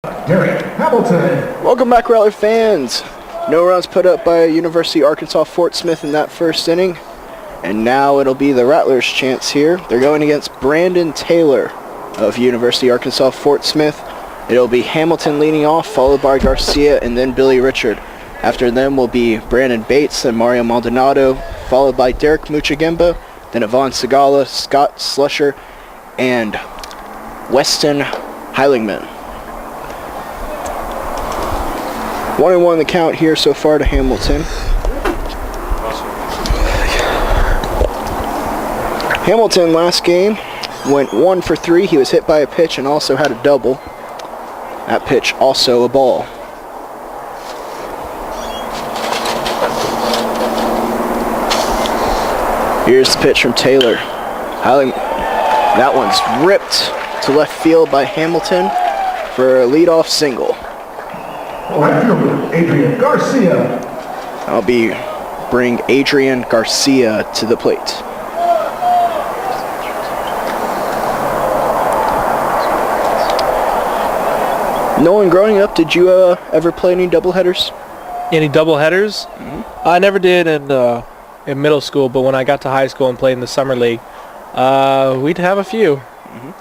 Hamilton. Welcome back, Rattler fans. No runs put up by University of Arkansas Fort Smith in that first inning. And now it'll be the Rattlers' chance here. They're going against Brandon Taylor of University of Arkansas Fort Smith. It'll be Hamilton leading off, followed by Garcia and then Billy Richard. After them will be Brandon Bates and Mario Maldonado, followed by Derek Muchagemba, then Yvonne Segala, Scott Slusher, and Weston Heilingman. 1-1 the count here so far to Hamilton. Hamilton last game went 1 for 3. He was hit by a pitch and also had a double. That pitch also a ball. Here's the pitch from Taylor. That one's ripped to left field by Hamilton for a leadoff single. Right fielder, Adrian Garcia. Bring Adrian Garcia to the plate. Nolan, growing up, did you ever play any doubleheaders? Any doubleheaders? Mm-hmm. I never did in middle school, but when I got to high school and played in the summer league, we'd have a few. Mm-hmm.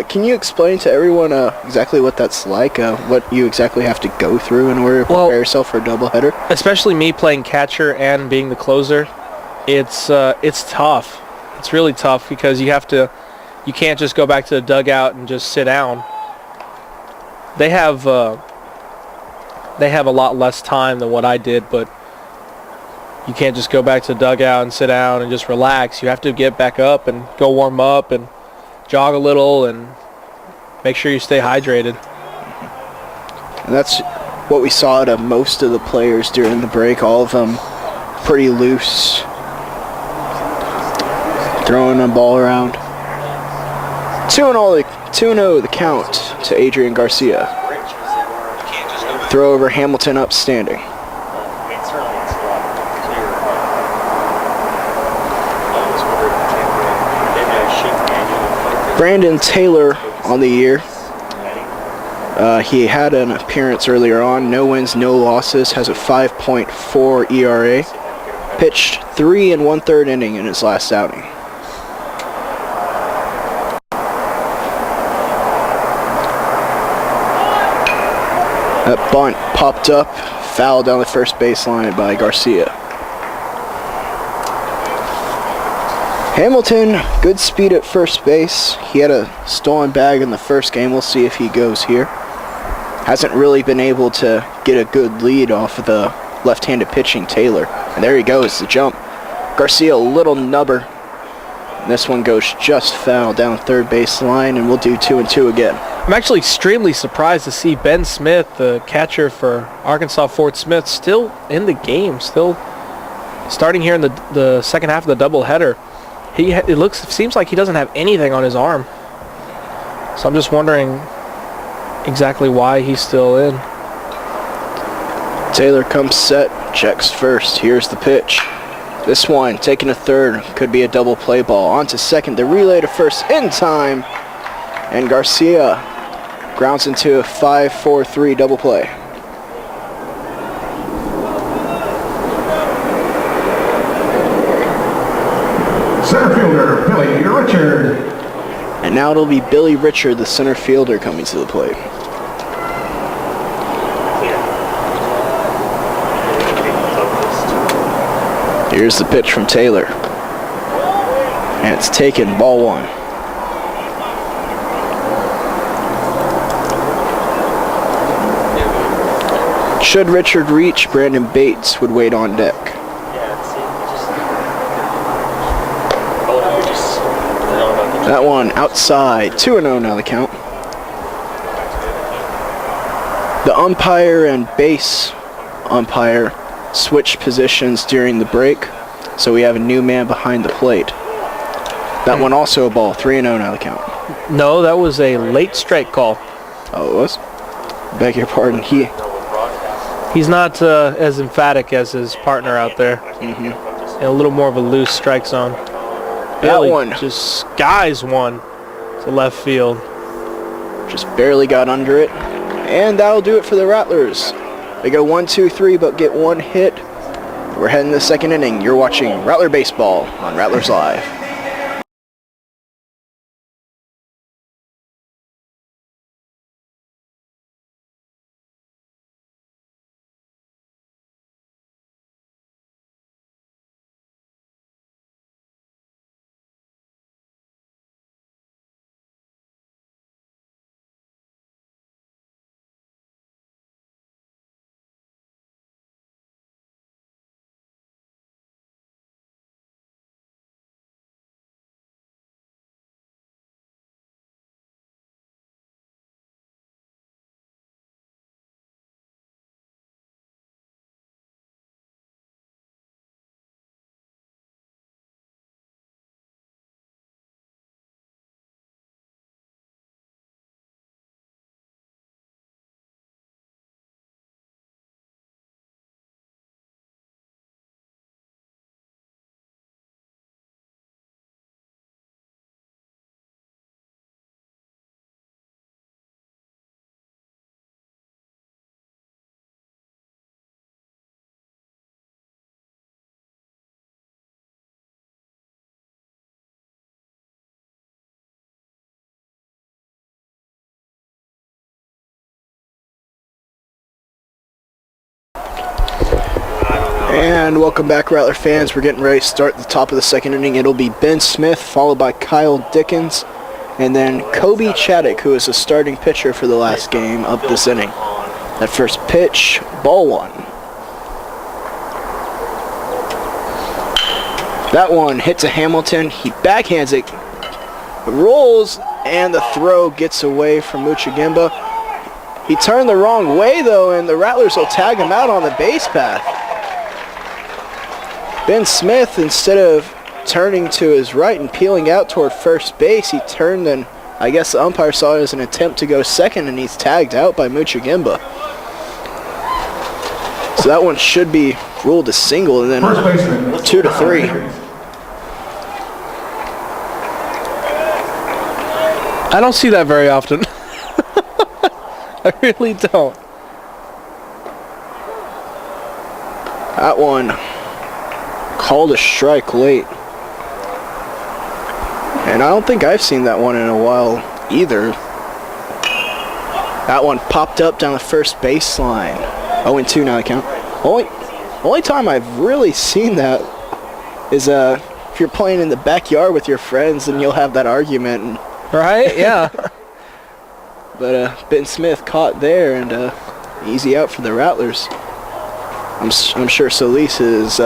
Can you explain to everyone exactly what that's like, what you exactly have to go through in order to prepare yourself for a doubleheader? Especially me playing catcher and being the closer, it's tough. It's really tough because you can't just go back to the dugout and just sit down. They have a lot less time than what I did, but you can't just go back to the dugout and sit down and just relax. You have to get back up and go warm up and jog a little and make sure you stay hydrated. And that's what we saw out of most of the players during the break. All of them pretty loose, throwing the ball around. 2-0 the count to Adrian Garcia. Throw over Hamilton upstanding. Brandon Taylor on the year. He had an appearance earlier on. No wins, no losses. Has a 5.4 ERA. Pitched 3 1/3 inning in his last outing. That bunt popped up, fouled down the first baseline by Garcia. Hamilton, good speed at first base. He had a stolen bag in the first game. We'll see if he goes here. Hasn't really been able to get a good lead off of the left-handed pitching Taylor. And there he goes, the jump. Garcia, a little nubber. And this one goes just foul down third base line, and we'll do 2-2 again. I'm actually extremely surprised to see Ben Smith, the catcher for Arkansas Fort Smith, still in the game, still starting here in the second half of the doubleheader. Seems like he doesn't have anything on his arm. So I'm just wondering exactly why he's still in. Taylor comes set, checks first. Here's the pitch. This one taking to third, could be a double play ball. On to second, the relay to first in time. And Garcia grounds into a 5-4-3 double play. Center fielder, Billy Richard. And now it'll be Billy Richard, the center fielder, coming to the plate. Here's the pitch from Taylor. And it's taken, ball one. Should Richard reach, Brandon Bates would wait on deck. That one outside. 2-0 now the count. The umpire and base umpire switched positions during the break, so we have a new man behind the plate. That one also a ball. 3-0 now the count. No, that was a late strike call. Oh, it was? Beg your pardon. He's not as emphatic as his partner out there. Mm-hmm. And a little more of a loose strike zone. That one just skies one to left field. Just barely got under it. And that'll do it for the Rattlers. They go 1-2-3 but get one hit. We're heading to the second inning. You're watching Rattler Baseball on Rattlers Live. And welcome back, Rattler fans. We're getting ready to start the top of the second inning. It'll be Ben Smith, followed by Kyle Dickens, and then Kobe Chaddick, who is the starting pitcher for the last game of this inning. That first pitch, ball one. That one hit to Hamilton. He backhands it, rolls, and the throw gets away from Muchagimba. He turned the wrong way, though, and the Rattlers will tag him out on the base path. Ben Smith, instead of turning to his right and peeling out toward first base, he turned, and I guess the umpire saw it as an attempt to go second, and he's tagged out by Muchagimba. So that one should be ruled a single, and then 2-3. I don't see that very often. I really don't. That one called a strike late. And I don't think I've seen that one in a while either. That one popped up down the first baseline. 0-2 now the count. Only time I've really seen that is if you're playing in the backyard with your friends and you'll have that argument. And right? Yeah. But Ben Smith caught there, and easy out for the Rattlers. I'm sure Solis is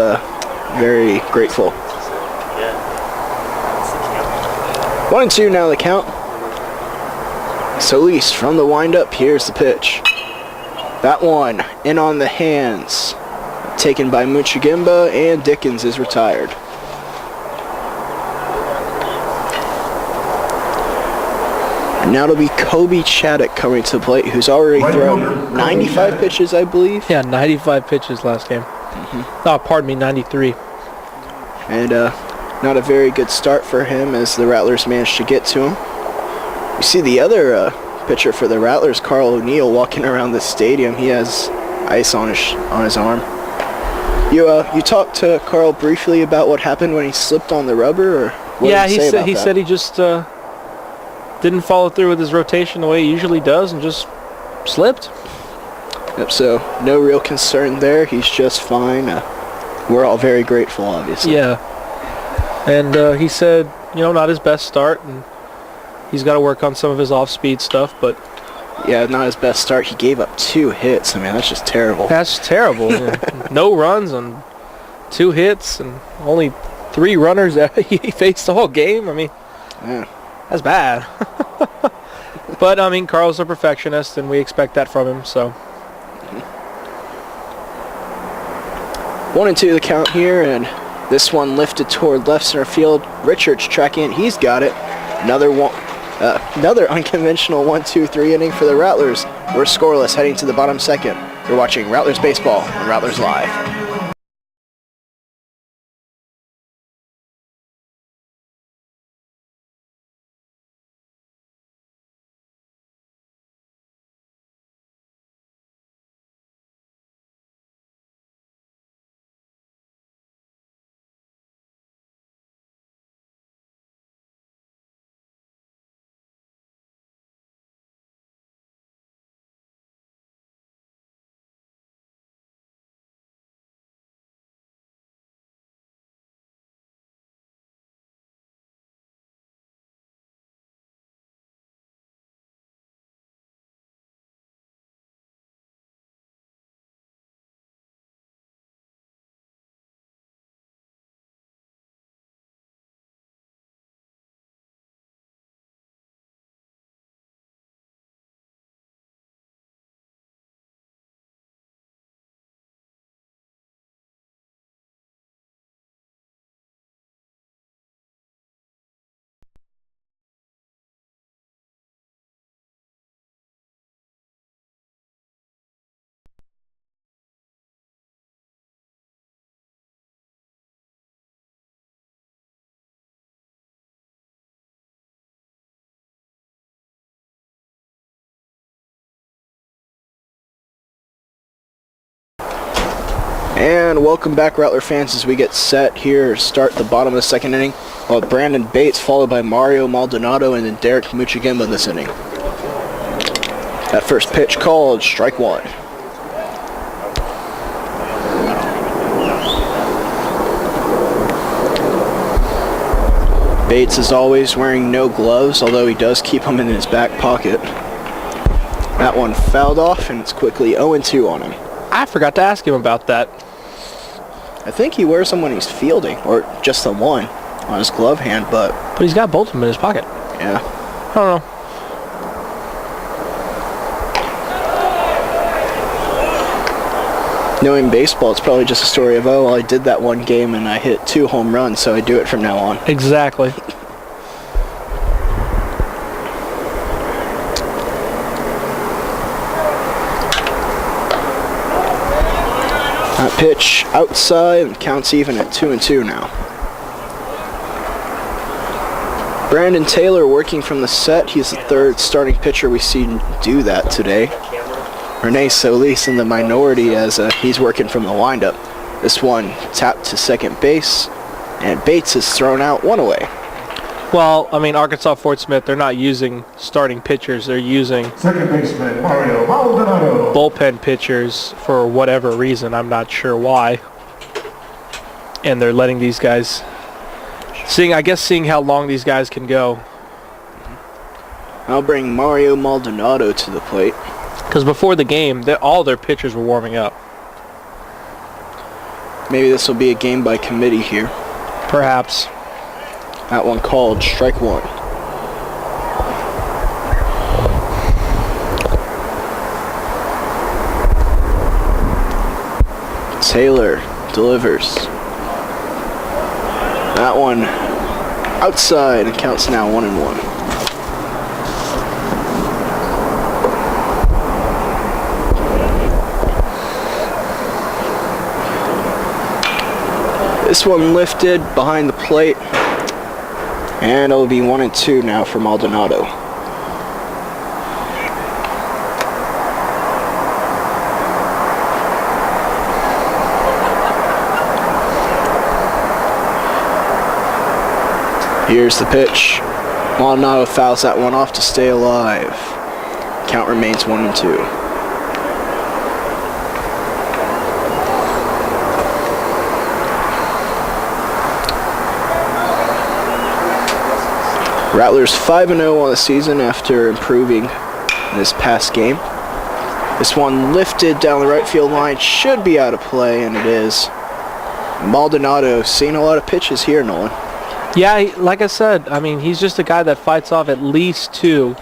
very grateful. 1-2 now the count. Solis from the windup. Here's the pitch. That one in on the hands. Taken by Muchagimba, and Dickens is retired. And now it'll be Kobe Chaddick coming to the plate, who's already thrown 95 pitches, I believe. Yeah, 95 pitches last game. Oh, pardon me, 93. And not a very good start for him as the Rattlers managed to get to him. You see the other pitcher for the Rattlers, Carl O'Neill, walking around the stadium. He has ice on his arm. You talked to Carl briefly about what happened when he slipped on the rubber, or what Yeah, did he said he just didn't follow through with his rotation the way he usually does and just slipped. Yep, so no real concern there. He's just fine. We're all very grateful, obviously. Yeah. And he said, not his best start, and he's got to work on some of his off-speed stuff, but... Yeah, not his best start. He gave up 2 hits. I mean, that's just terrible. That's terrible. Yeah. No runs on 2 hits and only 3 runners that he faced the whole game. I mean, Yeah. that's bad. But, I mean, Carl's a perfectionist, and we expect that from him, so... 1-2 the count here, and this one lifted toward left center field. Richards tracking it. He's got it. Another unconventional 1-2-3 inning for the Rattlers. We're scoreless heading to the bottom second. You're watching Rattlers Baseball on Rattlers Live. And welcome back, Rattler fans, as we get set here, start the bottom of the second inning. Well, Brandon Bates, followed by Mario Maldonado, and then Derek Muchigimba in this inning. That first pitch called strike one. Bates is always wearing no gloves, although he does keep them in his back pocket. That one fouled off, and it's quickly 0-2 on him. I forgot to ask him about that. I think he wears them when he's fielding, or just the one on his glove hand, but But he's got both of them in his pocket. yeah. I don't know. Knowing baseball, it's probably just a story of, oh, well, I did that one game and I hit 2 home runs, so I do it from now on. Exactly. That pitch outside and counts even at 2-2 now. Brandon Taylor working from the set. He's the third starting pitcher we see do that today. Rene Solis in the minority as he's working from the windup. This one tapped to second base, and Bates is thrown out, 1 away. Well, I mean, Arkansas Fort Smith, they're not using starting pitchers. They're using Second baseman Mario Maldonado. bullpen pitchers for whatever reason. I'm not sure why. And they're letting these guys, seeing how long these guys can go. I'll bring Mario Maldonado to the plate. Because before the game, all their pitchers were warming up. Maybe this will be a game by committee here. Perhaps. That one called strike one. Taylor delivers. That one outside and counts now 1-1. This one lifted behind the plate, and it'll be 1-2 now for Maldonado. Here's the pitch. Maldonado fouls that one off to stay alive. Count remains 1-2. Rattlers 5-0 on the season after improving this past game. This one lifted down the right field line, should be out of play, and it is. Maldonado seeing a lot of pitches here, Nolan. Yeah, like I said, I mean, he's just a guy that fights off at least 2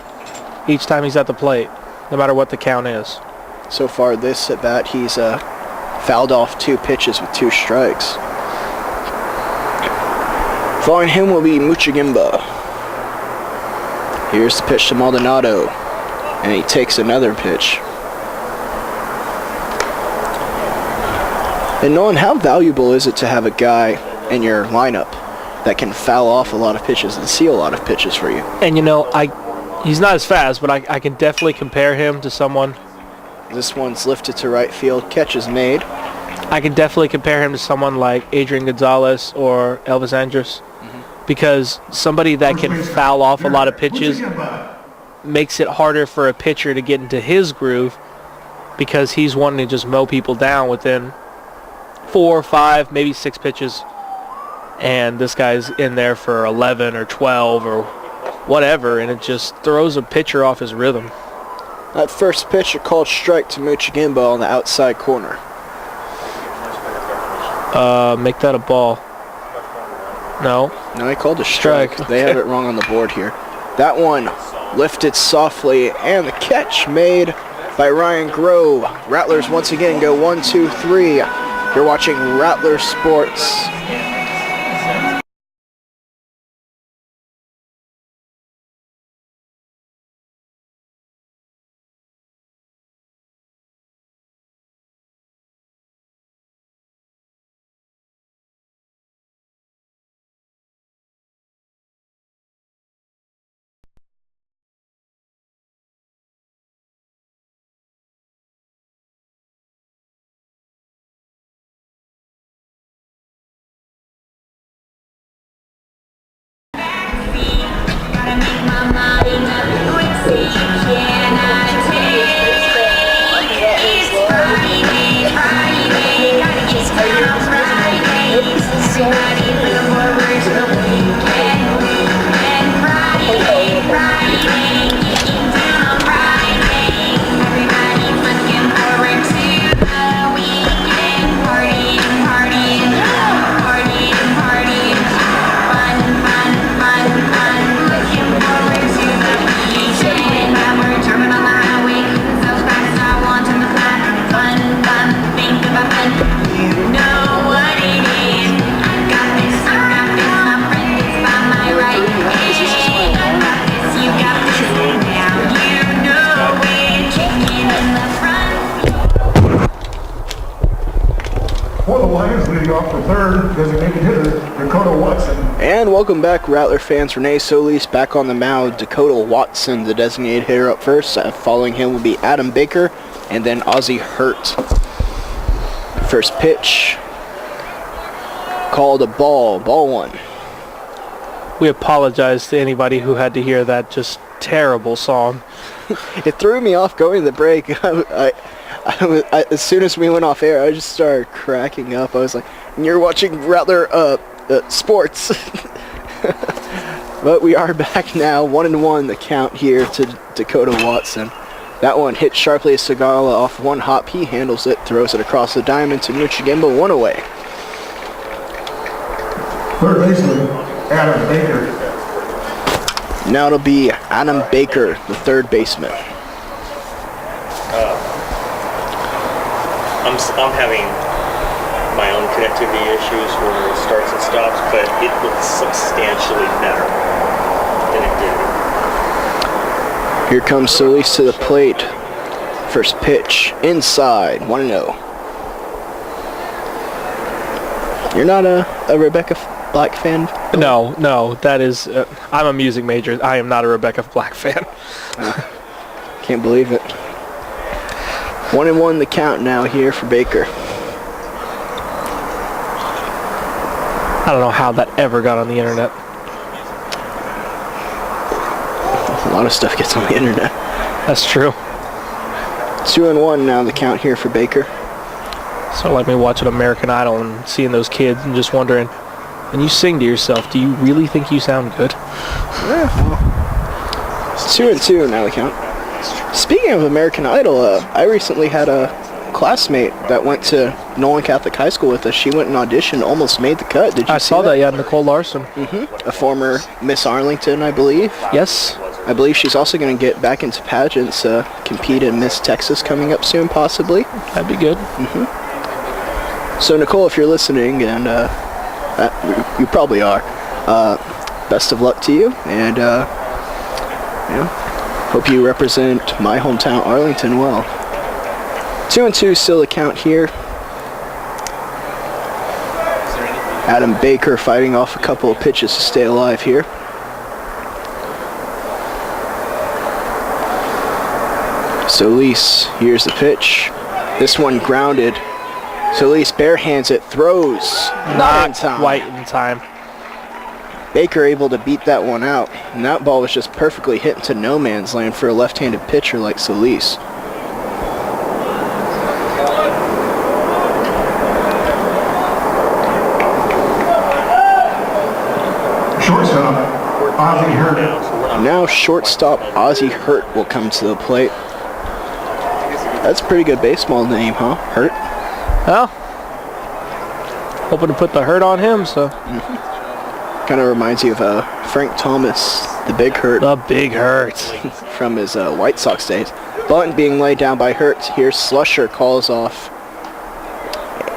each time he's at the plate, no matter what the count is. So far this at bat, he's fouled off 2 pitches with 2 strikes. Following him will be Muchigimba. Here's the pitch to Maldonado, and he takes another pitch. And Nolan, how valuable is it to have a guy in your lineup that can foul off a lot of pitches and see a lot of pitches for you? And, you know, he's not as fast, but I can definitely compare him to someone. This one's lifted to right field, catch is made. I can definitely compare him to someone like Adrian Gonzalez or Elvis Andrus. Because somebody that can foul off a lot of pitches makes it harder for a pitcher to get into his groove, because he's wanting to just mow people down within 4, 5, maybe 6 pitches. And this guy's in there for 11 or 12 or whatever, and it just throws a pitcher off his rhythm. That first pitch, a called strike to Muchigimba on the outside corner. Make that a ball. No. No, he called a strike. Strike. They have it wrong on the board here. That one lifted softly, and the catch made by Ryan Grove. Rattlers once again go 1, 2, 3. You're watching Rattler Sports. third designated hitter, Dakota Watson. And welcome back, Rattler fans. Renee Solis back on the mound. Dakota Watson, the designated hitter, up first. Following him will be Adam Baker, and then Ozzie Hurt. First pitch, called a ball. Ball one. We apologize to anybody who had to hear that just terrible song. It threw me off going to the break. As soon as we went off air, I just started cracking up. I was like, "You're watching Rattler sports." But we are back now. 1-1 the count here to Dakota Watson. That one hit sharply as Sagala off one hop. He handles it, throws it across the diamond to Nuchigimba, 1 away. Third baseman, Adam Baker. Now it'll be Adam Baker, the third baseman. I'm having my own connectivity issues where it starts and stops, but it looks substantially better than it did. Here comes Solis to the plate. First pitch, inside, 1-0. You're not a Rebecca Black fan? No, that is... I'm a music major. I am not a Rebecca Black fan. Can't believe it. 1-1 the count now here for Baker. I don't know how that ever got on the internet. A lot of stuff gets on the internet. That's true. 2-1 now the count here for Baker. So like me watching American Idol and seeing those kids and just wondering, when you sing to yourself, do you really think you sound good? Yeah, well, it's 2-2 now the count. Speaking of American Idol, I recently had a classmate that went to Nolan Catholic High School with us. She went and auditioned, almost made the cut. Did you I see saw that, yeah, Nicole Larson. A former Miss Arlington, I believe. Yes. I believe she's also going to get back into pageants, compete in Miss Texas coming up soon, possibly. That'd be good. So, Nicole, if you're listening, and you probably are, best of luck to you, and hope you represent my hometown, Arlington, well. 2-2 still the count here. Adam Baker fighting off a couple of pitches to stay alive here. Solis, here's the pitch. This one grounded. Solis barehands it, throws. Not in time. Quite in time. Baker able to beat that one out. And that ball was just perfectly hit into no man's land for a left-handed pitcher like Solis. Shortstop, Ozzie Hurt. Now shortstop Ozzie Hurt will come to the plate. That's a pretty good baseball name, huh? Hurt? Well, hoping to put the hurt on him, so. Kind of reminds you of Frank Thomas, the Big Hurt. The Big Hurt. From his White Sox days. Bunt being laid down by Hurt. Here's Slusher, calls off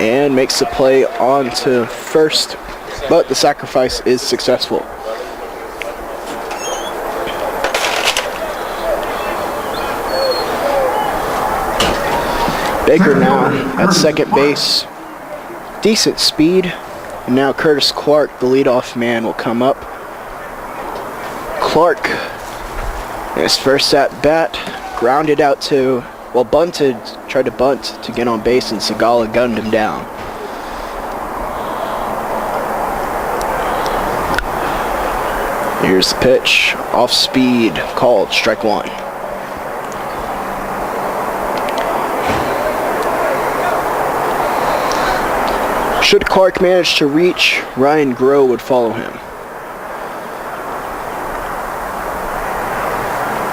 and makes the play on to first, but the sacrifice is successful. Baker now at second base. Decent speed. And now Curtis Clark, the leadoff man, will come up. Clark, his first at bat, grounded out to, well, bunted, tried to bunt to get on base, and Sagala gunned him down. Here's the pitch, off speed, called, strike one. Should Clark manage to reach, Ryan Groh would follow him.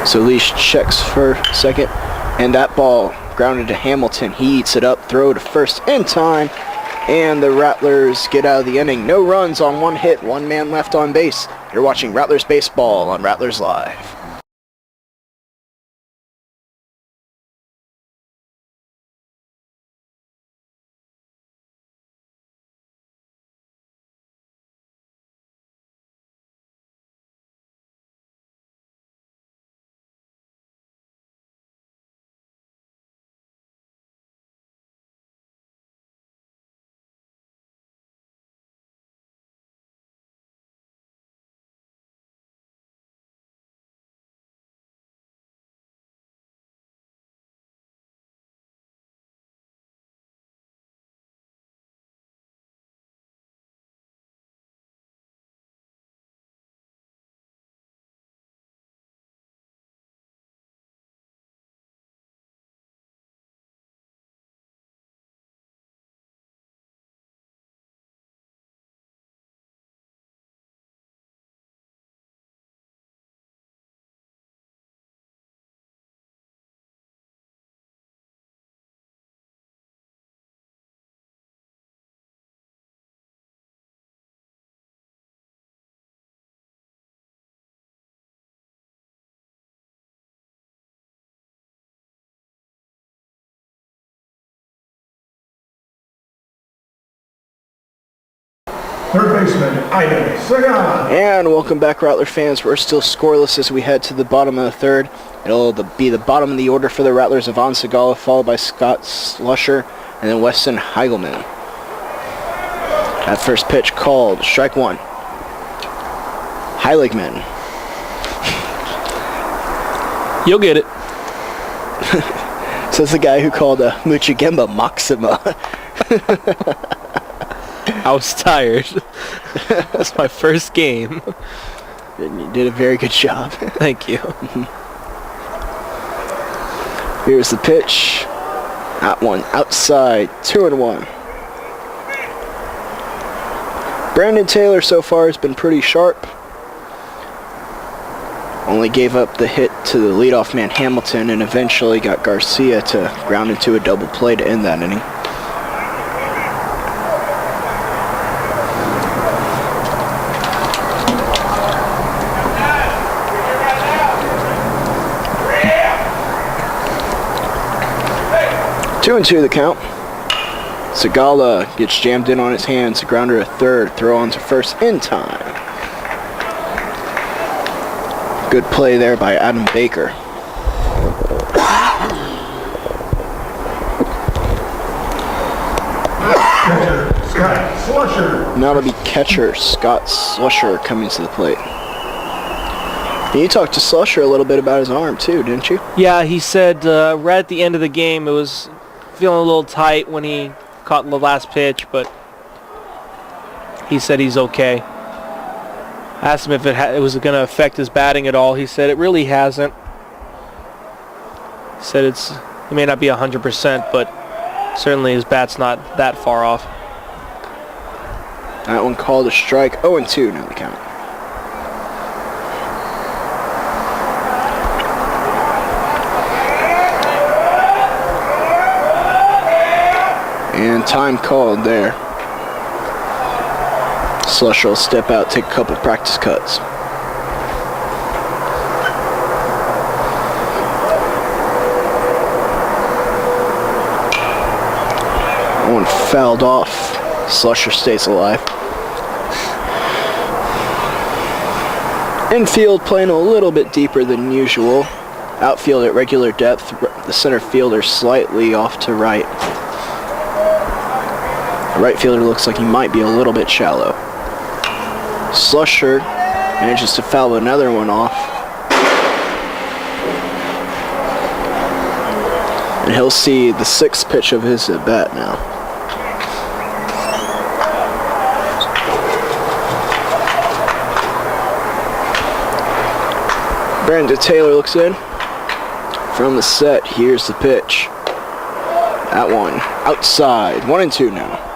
Solis checks for second, and that ball grounded to Hamilton. He eats it up, throw to first in time, and the Rattlers get out of the inning. No runs on one hit, one man left on base. You're watching Rattlers Baseball on Rattlers Live. Third baseman, Ivan Segan. And welcome back, Rattler fans. We're still scoreless as we head to the bottom of the third. It'll be the bottom of the order for the Rattlers, Ivan Segala, followed by Scott Slusher, and then Weston Heigelman. That first pitch called strike one. Heiligman. You'll get it. Says the guy who called Muchigemba Maxima. I was tired. That's my first game. And you did a very good job. Thank you. Here's the pitch. That one outside, 2-1. Brandon Taylor so far has been pretty sharp. Only gave up the hit to the leadoff man Hamilton and eventually got Garcia to ground into a double play to end that inning. Two and two the count. Segala gets jammed in on his hands, a grounder to third, throw on to first in time. Good play there by Adam Baker. Catcher, Scott Slusher. Now it'll be catcher Scott Slusher coming to the plate. And you talked to Slusher a little bit about his arm too, didn't you? Yeah, he said right at the end of the game it was feeling a little tight when he caught the last pitch, but he said he's okay. I asked him if it was going to affect his batting at all. He said it really hasn't. He said it may not be 100%, but certainly his bat's not that far off. That one called a strike. 0-2 now the count. And time called there. Slusher will step out, take a couple practice cuts. That one fouled off. Slusher stays alive. Infield playing a little bit deeper than usual. Outfield at regular depth. The center fielder slightly off to right. The right fielder looks like he might be a little bit shallow. Slusher manages to foul another one off. And he'll see the sixth pitch of his at bat now. Brandon Taylor looks in. From the set, here's the pitch. That one outside, 1-2 now.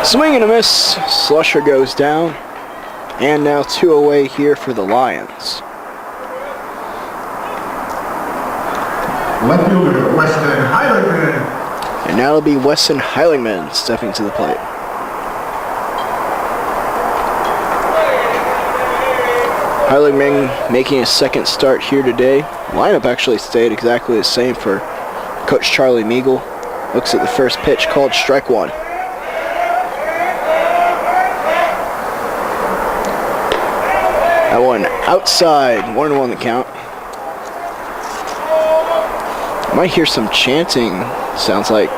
Swing and a miss. Slusher goes down. And now two away here for the Lions. Left fielder, Weston Heiligman. And now it'll be Weston Heiligman stepping to the plate. Heiligman making his second start here today. Lineup actually stayed exactly the same for Coach Charlie Meagle. Looks at the first pitch called strike one. That one outside, 1-1 the count. Might hear some chanting, sounds like.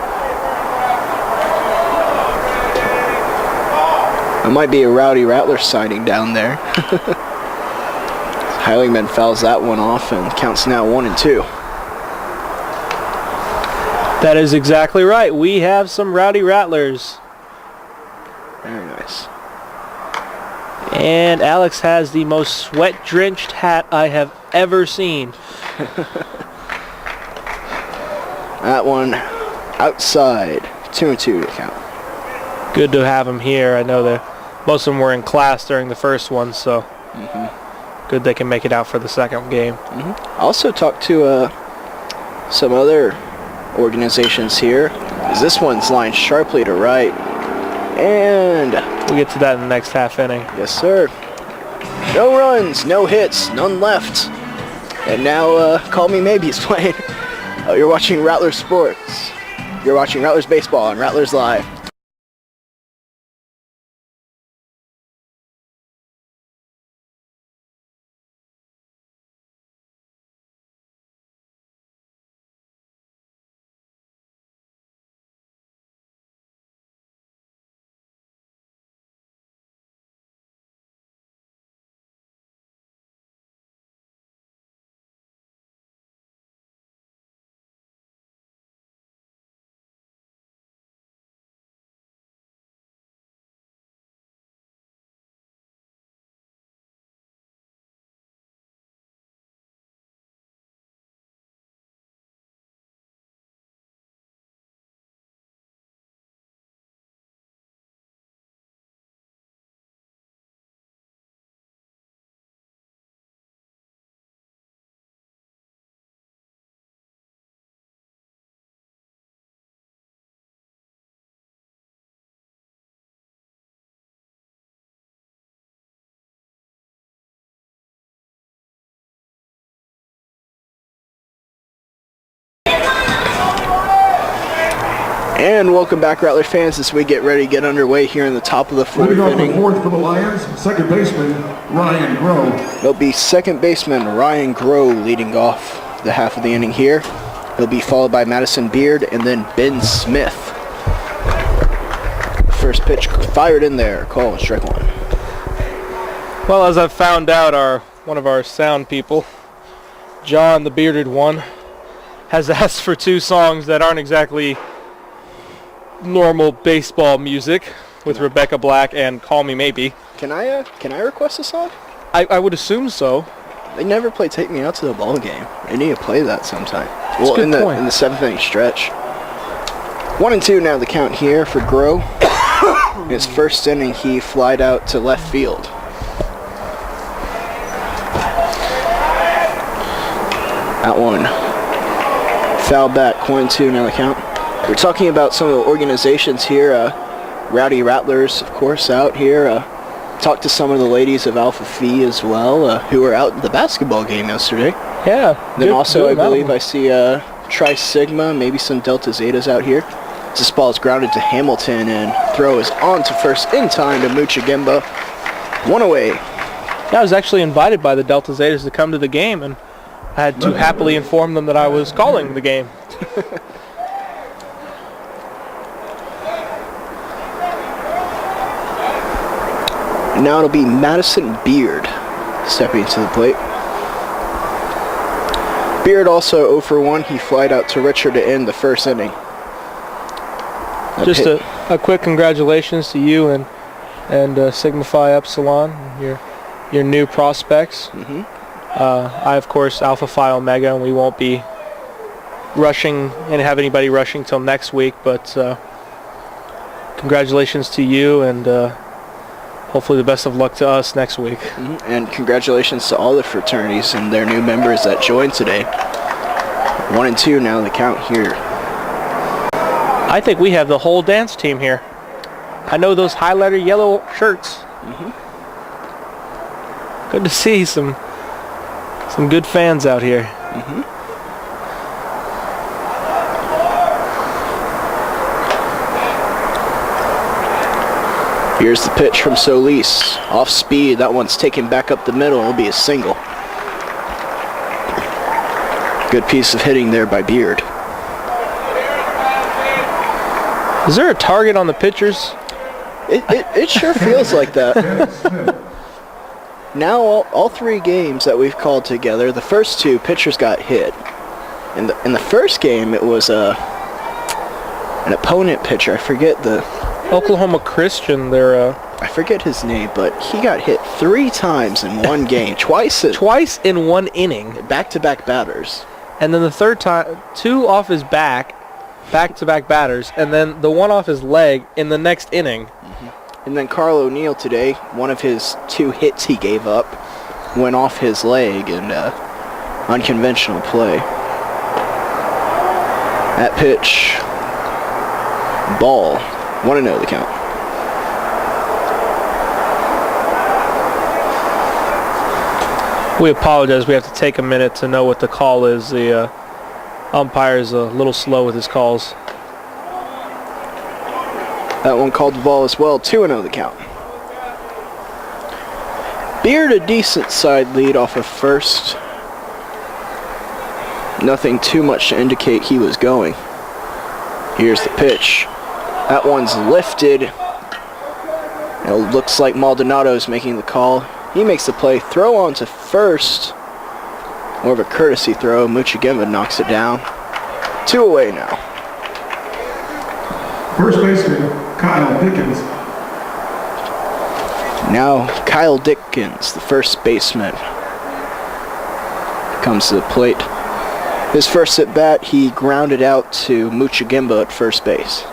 It might be a Rowdy Rattler sighting down there. Heiligman fouls that one off and counts now 1-2. That is exactly right. We have some Rowdy Rattlers. Very nice. And Alex has the most sweat-drenched hat I have ever seen. That one outside, 2-2 to count. Good to have him here. I know that most of them were in class during the first one, so good they can make it out for the second game. Also talked to some other organizations here. As this one's lined sharply to right. And We'll get to that in the next half inning. yes, sir. No runs, no hits, none left. And now Call Me Maybe's playing. You're watching Rattlers Sports. You're watching Rattlers Baseball on Rattlers Live. And welcome back, Rattler fans, as we get ready to get underway here in the top of the fourth Leading off the inning. fourth for the Lions, second baseman Ryan Groh. It'll be second baseman Ryan Groh leading off the half of the inning here. He'll be followed by Madison Beard and then Ben Smith. First pitch fired in there. Call strike one. Well, as I've found out, one of our sound people, John the Bearded One, has asked for two songs that aren't exactly normal baseball music, with Rebecca Black and Call Me Maybe. Can I request a song? I would assume so. They never play Take Me Out to the Ball Game. They need to play that sometime. That's a good in the point. in the seventh inning stretch. 1-2 now the count here for Groh. In his first inning, he flied out to left field. That one. Foul back, 1-2 now the count. We're talking about some of the organizations here. Rowdy Rattlers, of course, out here. Talked to some of the ladies of Alpha Phi as well, who were out at the basketball game yesterday. Yeah. Then also, I believe I I see Tri Sigma, maybe some Delta Zetas out here. This ball is grounded to Hamilton, and throw is on to first in time to Muchagimba. One away. I was actually invited by the Delta Zetas to come to the game, and I had to happily inform them that I was calling the game. And now it'll be Madison Beard stepping to the plate. Beard also 0 for 1. He flied out to Richard to end the first inning. Just a quick congratulations to you and Sigma Phi Epsilon, your new prospects. Mhm. I, of course, Alpha Phi Omega, and we won't be rushing and have anybody rushing till next week, but congratulations to you, and hopefully the best of luck to us next week. And congratulations to all the fraternities and their new members that joined today. 1-2 now the count here. I think we have the whole dance team here. I know those highlighter yellow shirts. Good to see some good fans out here. Here's the pitch from Solis. Off speed. That one's taken back up the middle. It'll be a single. Good piece of hitting there by Beard. Is there a target on the pitchers? It sure feels like that. Now all three games that we've called together, the first two pitchers got hit. In the first game, it was an opponent pitcher. I forget Oklahoma Christian, I forget his name, but he got hit 3 times in one game, twice in one inning, back-to-back batters. and then the third time, 2 off his back-to-back batters, and then the 1 off his leg in the next inning. And then Carl O'Neill today, one of his 2 hits he gave up, went off his leg in unconventional play. That pitch, ball, 1-0 the count. We apologize. We have to take a minute to know what the call is. The umpire is a little slow with his calls. That one called the ball as well. 2-0 the count. Beard a decent side lead off of first. Nothing too much to indicate he was going. Here's the pitch. That one's lifted. It looks like Maldonado's making the call. He makes the play. Throw on to first. More of a courtesy throw. Muchigimba knocks it down. 2 away now. First baseman, Kyle Dickens. Now Kyle Dickens, the first baseman, comes to the plate. His first at bat, he grounded out to Muchigimba at first base.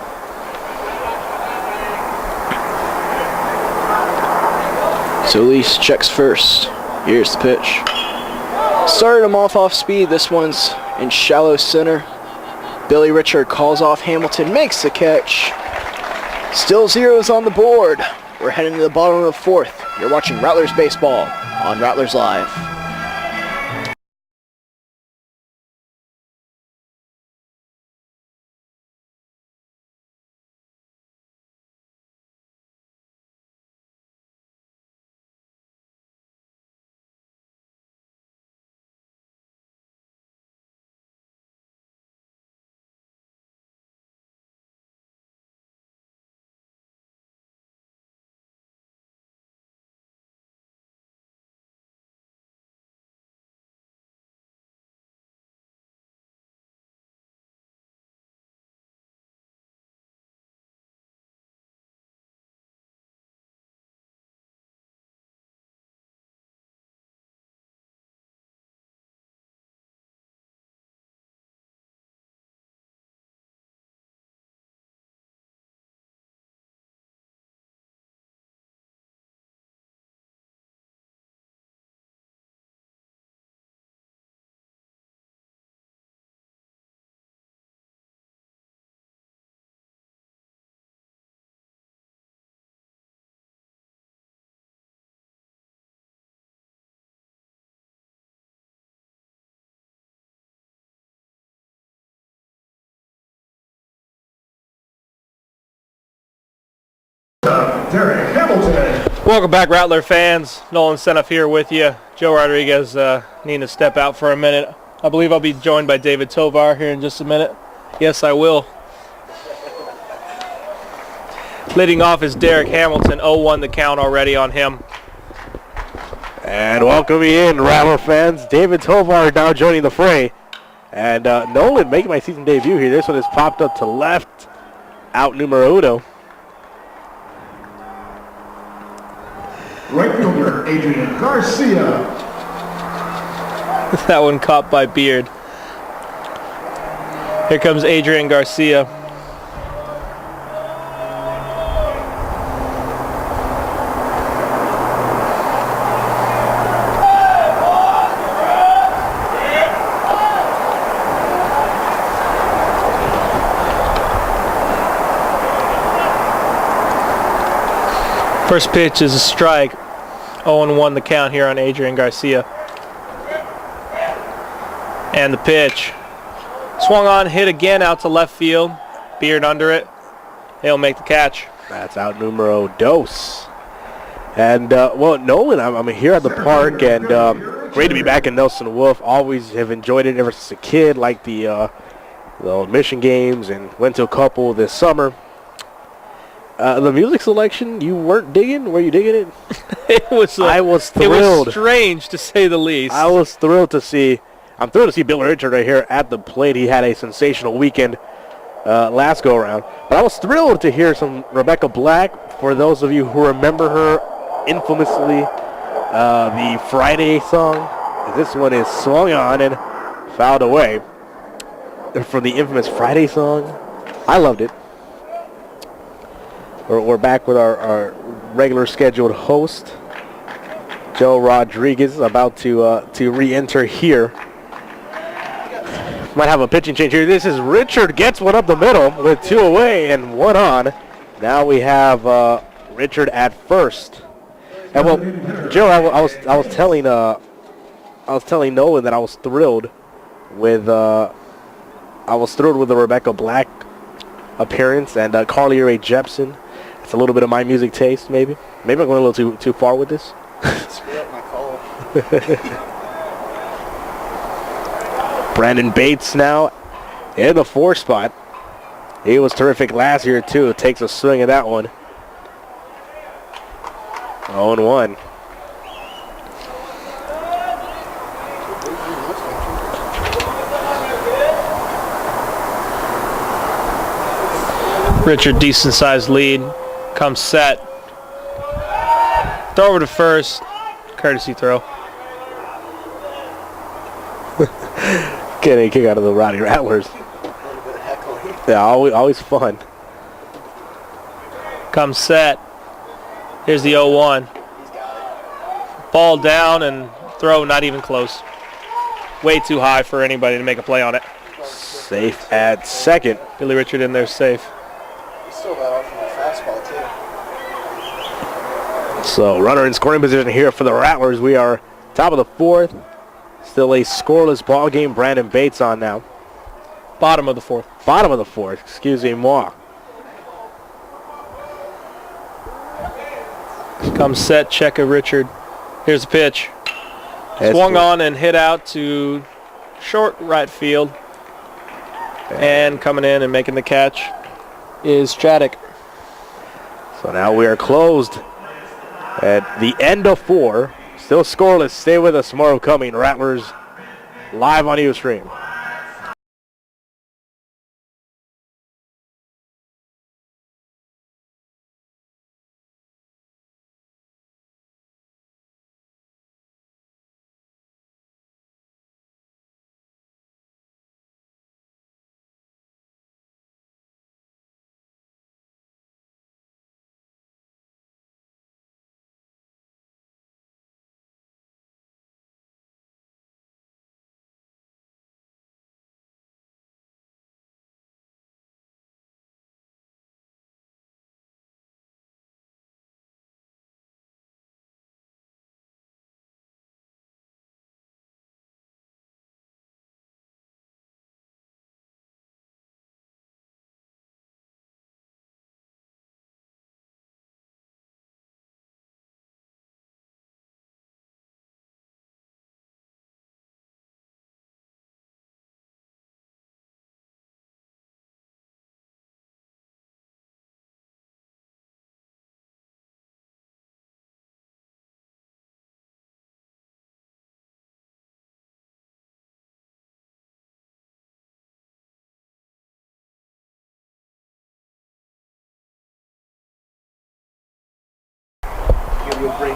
Solis checks first. Here's the pitch. Started him off speed. This one's in shallow center. Billy Richard calls off Hamilton, makes the catch. Still zeros on the board. We're heading to the bottom of the fourth. You're watching Rattlers Baseball on Rattlers Live. Derek Hamilton. Welcome back, Rattler fans. Nolan Seneff here with you. Joe Rodriguez needing to step out for a minute. I believe I'll be joined by David Tovar here in just a minute. Yes, I will. Leading off is Derek Hamilton. 0-1 the count already on him. And welcome in, Rattler fans. David Tovar now joining the fray. And Nolan making my season debut here. This one is popped up to left. Out numero uno. Right fielder, Adrian Garcia. That one caught by Beard. Here comes Adrian Garcia. First pitch is a strike. 0-1 the count here on Adrian Garcia. And the pitch. Swung on, hit again out to left field. Beard under it. He'll make the catch. That's out numero dos. And, well, Nolan, I'm here at the park, and great to be back in Nelson Wolf. Always have enjoyed it ever since a kid, like the old Mission games, and went to a couple this summer. The music selection, you weren't digging? Were you digging it? I was thrilled. It was strange, to say the least. I was thrilled to see. I'm thrilled to see Bill Richard right here at the plate. He had a sensational weekend last go-around. But I was thrilled to hear some Rebecca Black. For those of you who remember her infamously, the Friday song. This one is swung on and fouled away. From the infamous Friday song. I loved it. We're back with our regular scheduled host, Joe Rodriguez, about to re-enter here. Might have a pitching change here. This is Richard, gets one up the middle with 2 away and 1 on. Now we have Richard at first. And well, Joe, I was telling was telling Nolan that I was thrilled with the Rebecca Black appearance and Carly Rae Jepsen. It's a little bit of my music taste, maybe. Maybe I'm going a little too far with this. Screw up my call. Brandon Bates now in the 4 spot. He was terrific last year too. Takes a swing at that one. 0-1. Richard, decent sized lead. Comes set. Throw over to first. Courtesy throw. Getting a kick out of the Rowdy Rattlers. A little bit of heckling. Yeah, always fun. Comes set. Here's the 0-1. He's got it. Ball down and throw not even close. Way too high for anybody to make a play on it. Safe at second. Billy Richard in there safe. He's still got off from the fastball, too. So runner in scoring position here for the Rattlers. We are top of the 4th. Still a scoreless ball game. Brandon Bates on now. Bottom of the 4th. Bottom of the 4th. Excusez-moi. Comes set, check of Richard. Here's the pitch. Swung on and hit out to short right field. And coming in and making the catch is Chaddock. So now we are closed at the end of 4. Still scoreless. Stay with us. Tomorrow coming. Rattlers live on Ustream.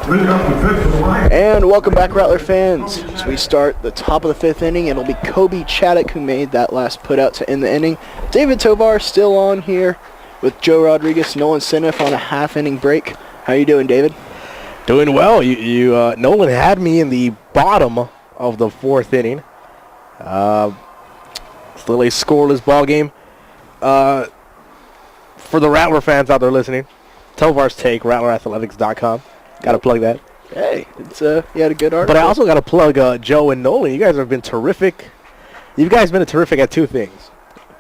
Bring it up to 5th for the line. And welcome back, Rattler fans. As we start the top of the 5th inning, it'll be Kobe Chaddock who made that last put out to end the inning. David Tovar still on here with Joe Rodriguez, Nolan Siniff on a half-inning break. How you doing, David? Doing well. Nolan had me in the bottom of the 4th inning. Still a scoreless ball game. For the Rattler fans out there listening, Tovar's Take, RattlerAthletics.com. Got to plug that. Hey, it's you had a good article. But I also got to plug Joe and Nolan. You guys have been terrific. You guys have been terrific at 2 things.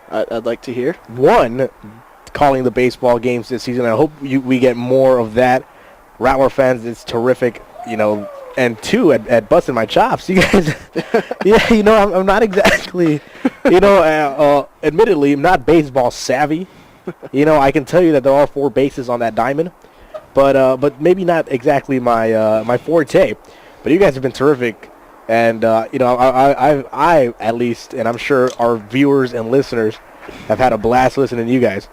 I'd like to hear. 1, calling the baseball games this season. I hope we get more of that. Rattler fans, it's terrific, And 2, at busting my chops. You guys, yeah, I'm not exactly, admittedly, I'm not baseball savvy. I can tell you that there are 4 bases on that diamond. But maybe not exactly my forte. But you guys have been terrific, and I at least, and I'm sure our viewers and listeners have had a blast listening to you guys.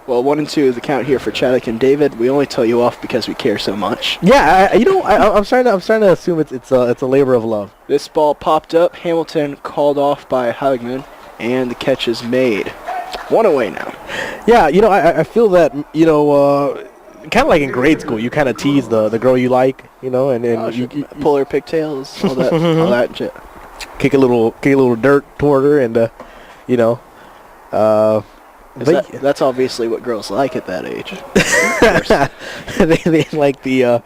Well, 1 and 2 the count here for Chaddock and David. We only tell you off because we care so much. Yeah, I'm starting to assume it's a labor of love. This ball popped up. Hamilton called off by Haugman, and the catch is made. 1 away now. Yeah, I feel that kind of like in grade school, you kind of tease the girl you like, and you pull her pigtails, all that, all that shit. Kick a little dirt toward her, and that's obviously what girls like at that age. they like the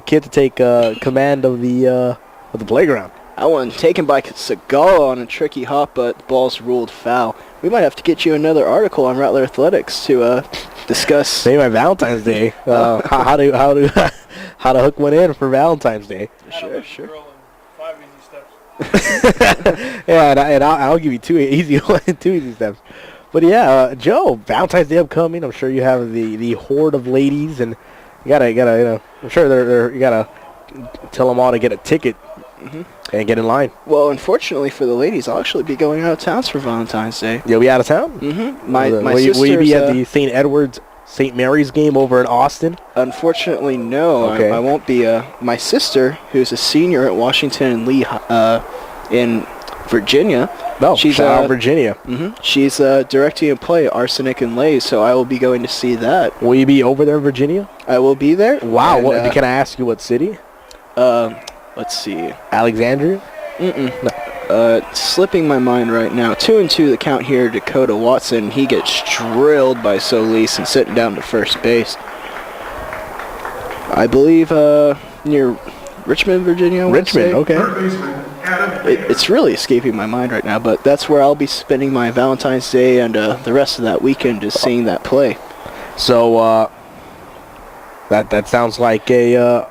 kid to take command of the playground. That one taken by Segala on a tricky hop, but the ball's ruled foul. We might have to get you another article on Rattler Athletics to discuss. Maybe my Valentine's Day. How to hook one in for Valentine's Day. Sure. Yeah, and I'll give you two easy steps. But yeah, Joe, Valentine's Day upcoming. I'm sure you have the horde of ladies, and you gotta I'm sure you gotta tell them all to get a ticket and get in line. Well, unfortunately for the ladies, I'll actually be going out of town for Valentine's Day. You'll be out of town. My sister's, will you be at the St. Edward's St. Mary's game over in Austin? Unfortunately, no. Okay. I won't be. My sister, who's a senior at Washington and Lee in Virginia. No, she's shout out Virginia. She's directing a play, Arsenic and Lays, so I will be going to see that. Will you be over there in Virginia? I will be there. Wow. And, can I ask you what city? Let's see. Alexandria? Slipping my mind right now. 2-2 the count here. Dakota Watson. He gets drilled by Solis and sitting down to first base. I believe near Richmond, Virginia. Richmond, okay. Third baseman, Adam Baker. It's really escaping my mind right now, but that's where I'll be spending my Valentine's Day and the rest of that weekend just seeing that play. So that sounds like a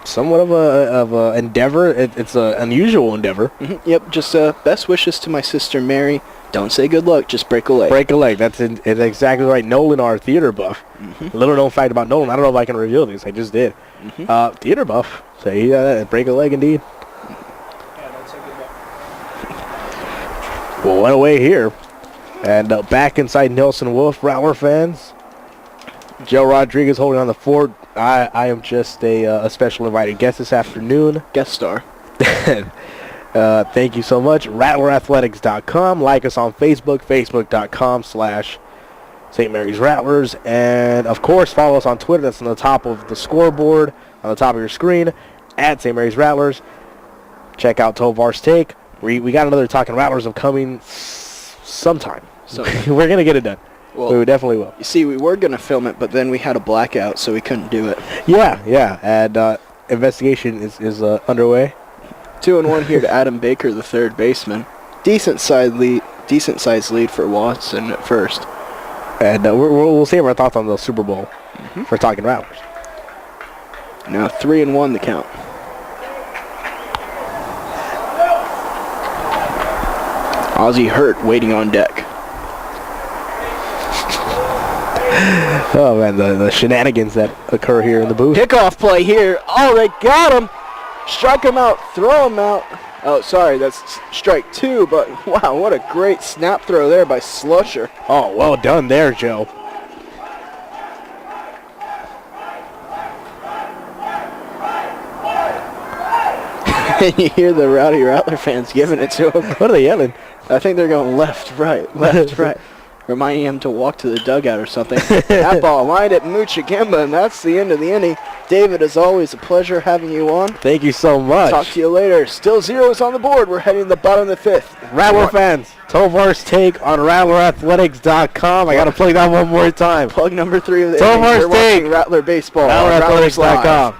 somewhat of a endeavor. It's an unusual endeavor. Yep, just best wishes to my sister Mary. Don't say good luck, just break a leg. Break a leg. That's exactly right. Nolan, our theater buff. Little known fact about Nolan. I don't know if I can reveal this. I just did. Theater buff. So he break a leg indeed. Yeah, don't say good luck. Well, went away here. And back inside Nelson Wolf, Rattler fans. Joe Rodriguez holding on the fort. I am just a special invited guest this afternoon. Guest star. Thank you so much. RattlerAthletics.com. Like us on Facebook, Facebook.com/St. Mary's Rattlers. And, of course, follow us on Twitter. That's on the top of the scoreboard, on the top of your screen, at St. Mary's Rattlers. Check out Tovar's Take. We got another Talking Rattlers upcoming sometime. So we're going to get it done. Well, we definitely will. You see, we were going to film it, but then we had a blackout, so we couldn't do it. Yeah. And investigation is underway. 2-1 here to Adam Baker, the third baseman. Decent sized lead for Watson at first. And we'll save our thoughts on the Super Bowl for Talking Rattlers. Now 3-1 the count. Ozzie Hurt waiting on deck. Oh, man, the shenanigans that occur here in the booth. Pickoff play here. Oh, they got him. Strike him out, throw him out. Oh, sorry, that's strike two, but wow, what a great snap throw there by Slusher. Oh, well done there, Joe. And you hear the rowdy Rattler fans giving it to him. What are they yelling? I think they're going left, right, reminding him to walk to the dugout or something. That ball lined at Muchikemba, and that's the end of the inning. David, as always, a pleasure having you on. Thank you so much. Talk to you later. Still zeros on the board. We're heading to the bottom of the fifth. Rattler fans, Tovar's Take on RattlerAthletics.com. I got to plug that one more time. Plug number 3 of the Tovar's inning. You're watching Take. Rattler Baseball. on Rattlers Live. RattlerAthletics.com.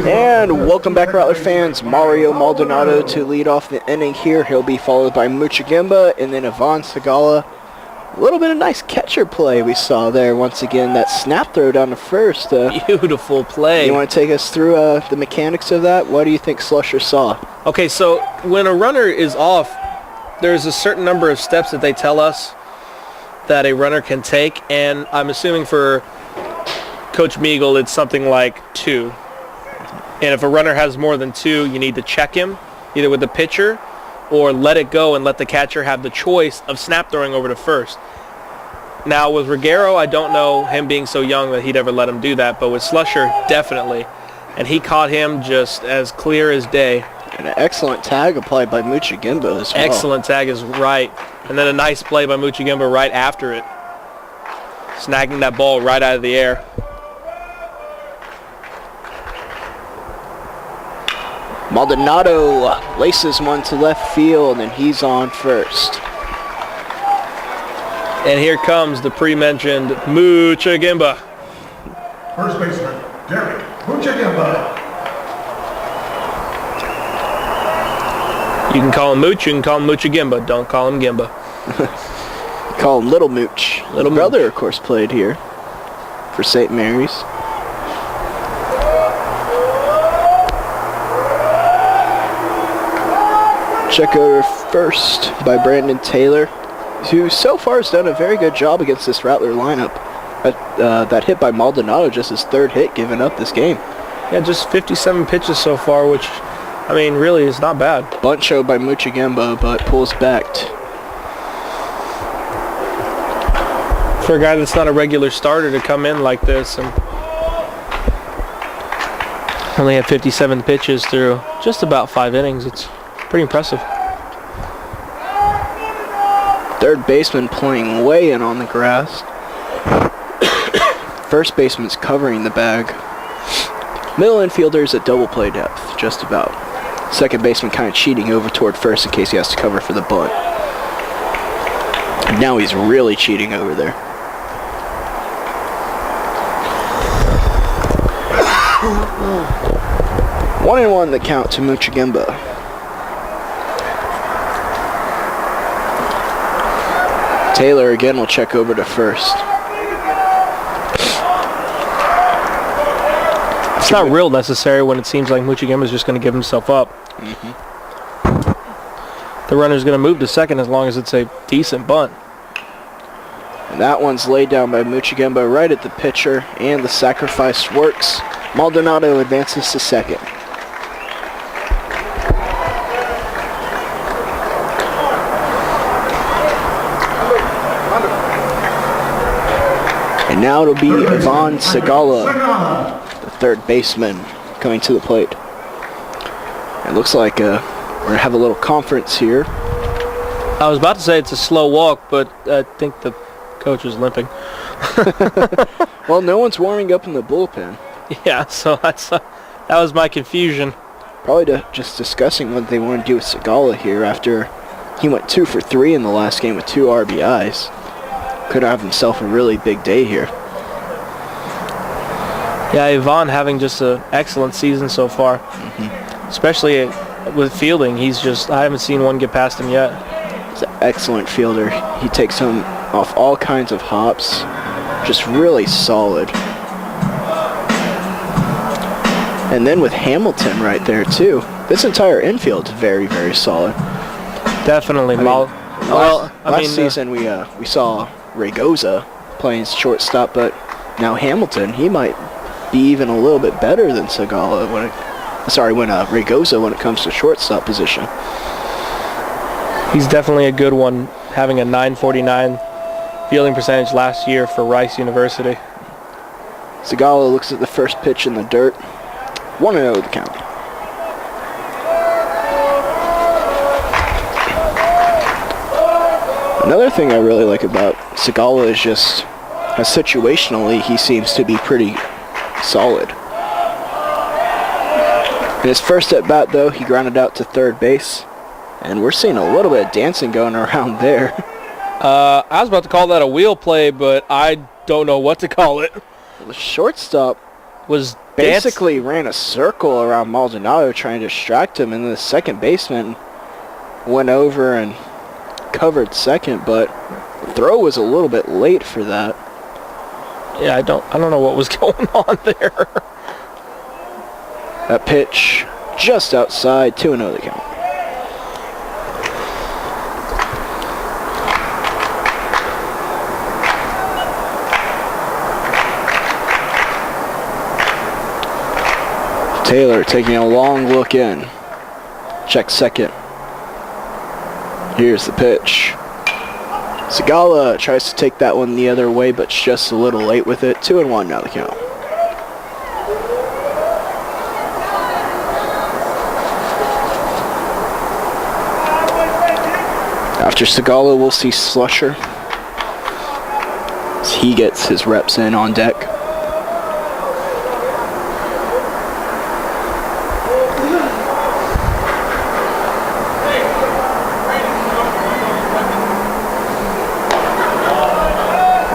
And welcome back, Rattler fans. Mario Maldonado to lead off the inning here. He'll be followed by Muchagimba and then Ivan Segala. A little bit of nice catcher play we saw there. Once again, that snap throw down to first. Beautiful play. You want to take us through the mechanics of that? What do you think Slusher saw? Okay, so when a runner is off, there's a certain number of steps that they tell us that a runner can take, and I'm assuming for Coach Meagle it's something like 2. And if a runner has more than 2, you need to check him, either with the pitcher or let it go and let the catcher have the choice of snap throwing over to first. Now with Reguero, I don't know him being so young that he'd ever let him do that, but with Slusher, definitely. And he caught him just as clear as day. And an excellent tag applied by Muchagimba as well. Excellent tag is right. And then a nice play by Muchagimba right after it. Snagging that ball right out of the air. Maldonado laces one to left field, and he's on first. And here comes the pre-mentioned Muchagimba. First baseman, Derek Muchagimba. You can call him Mooch, you can call him Muchagimba. Don't call him Gimba. Call him Little Mooch. Little His brother, Mooch. of course, played here for St. Mary's. Check over first by Brandon Taylor, who so far has done a very good job against this Rattler lineup. That hit by Maldonado, just his 3rd hit given up this game. Yeah, just 57 pitches so far, which, I mean, really is not bad. Bunt show by Muchagimba, but pulls back. For a guy that's not a regular starter to come in like this and only had 57 pitches through just about 5 innings, it's pretty impressive. Third baseman playing way in on the grass. First baseman's covering the bag. Middle infielder's at double play depth, just about. Second baseman kind of cheating over toward first in case he has to cover for the bunt. Now he's really cheating over there. One and one the count to Muchagimba. Taylor again will check over to first. It's not real necessary when it seems like Muchagimba is just going to give himself up. The runner's going to move to second as long as it's a decent bunt. And that one's laid down by Muchagimba right at the pitcher, and the sacrifice works. Maldonado advances to second. And now it'll be Ivan Segala, the third baseman, coming to the plate. It looks like we're going to have a little conference here. I was about to say it's a slow walk, but I think the coach is limping. Well, no one's warming up in the bullpen. Yeah, so that was my confusion. Probably just discussing what they want to do with Segala here after he went 2 for 3 in the last game with 2 RBIs. Could have himself a really big day here. Yeah, Ivan having just an excellent season so far. Especially with fielding. I haven't seen one get past him yet. He's an excellent fielder. He takes him off all kinds of hops. Just really solid. And then with Hamilton right there too. This entire infield's very, very solid. Definitely. Last season we saw Regoza playing shortstop, but now Hamilton, he might be even a little bit better than Segala when Regoza when it comes to shortstop position. He's definitely a good one, having a .949 fielding percentage last year for Rice University. Segala looks at the first pitch in the dirt. 1-0 the count. Another thing I really like about Segala is just how situationally he seems to be pretty solid. In his first at bat, though, he grounded out to third base, and we're seeing a little bit of dancing going around there. I was about to call that a wheel play, but I don't know what to call it. The shortstop Was basically ran a circle around Maldonado trying to distract him, and the second baseman went over and covered second, but the throw was a little bit late for that. Yeah, I don't know what was going on there. That pitch just outside, 2-0 the count. Taylor taking a long look in. Check second. Here's the pitch. Segala tries to take that one the other way, but just a little late with it. 2-1 now the count. After Segala, we'll see Slusher as he gets his reps in on deck.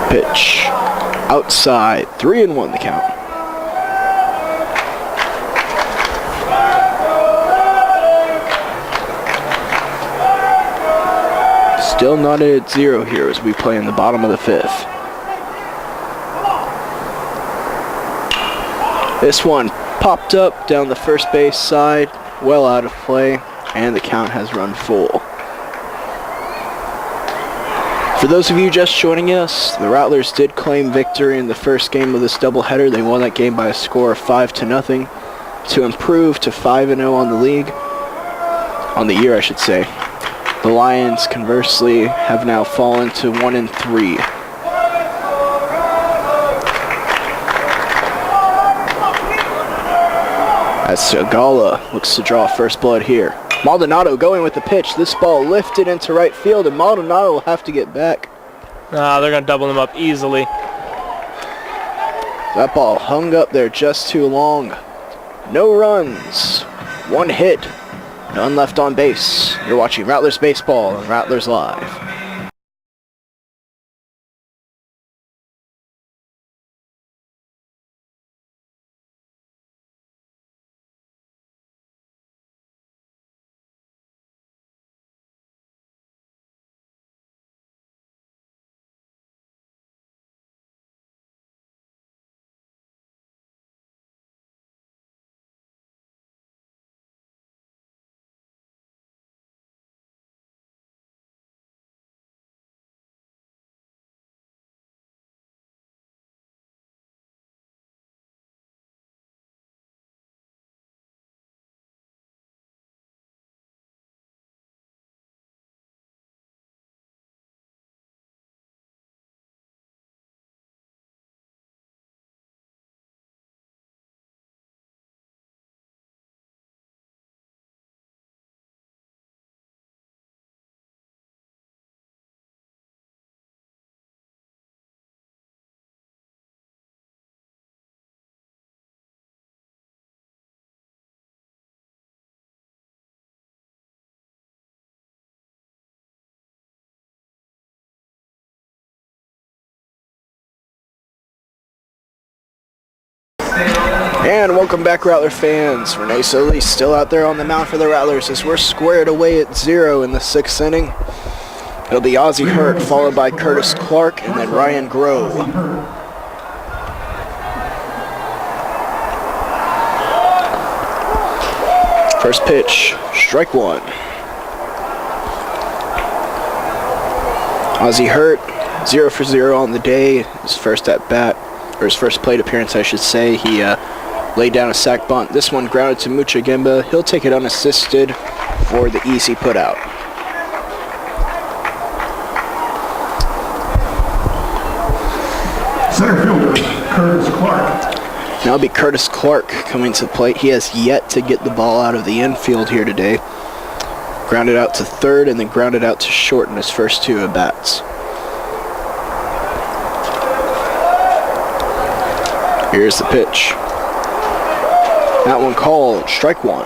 Pitch outside, 3-1 the count. Still not at 0 here as we play in the bottom of the 5th. This one popped up down the first base side, well out of play, and the count has run full. For those of you just joining us, the Rattlers did claim victory in the first game of this doubleheader. They won that game by a score of 5-0 to improve to 5-0 on the league, on the year I should say. The Lions, conversely, have now fallen to 1-3. As Segala looks to draw first blood here. Maldonado going with the pitch. This ball lifted into right field, and Maldonado will have to get back. They're going to double him up easily. That ball hung up there just too long. No runs, 1 hit. None left on base. You're watching Rattlers Baseball on Rattlers Live. And welcome back, Rattler fans. Renee Solis still out there on the mound for the Rattlers as we're squared away at 0 in the 6th inning. It'll be Ozzie Hurt, followed by Curtis Clark, and then Ryan Grove. First pitch, strike 1. Ozzie Hurt, 0 for 0 on the day. His first at bat, or his first plate appearance, I should say. He laid down a sac bunt. This one grounded to Muchagimba. He'll take it unassisted for the easy put out. Center fielder, Curtis Clark. Now it'll be Curtis Clark coming to the plate. He has yet to get the ball out of the infield here today. Grounded out to third and then grounded out to short in his first 2 at-bats. Here's the pitch. That one called strike 1.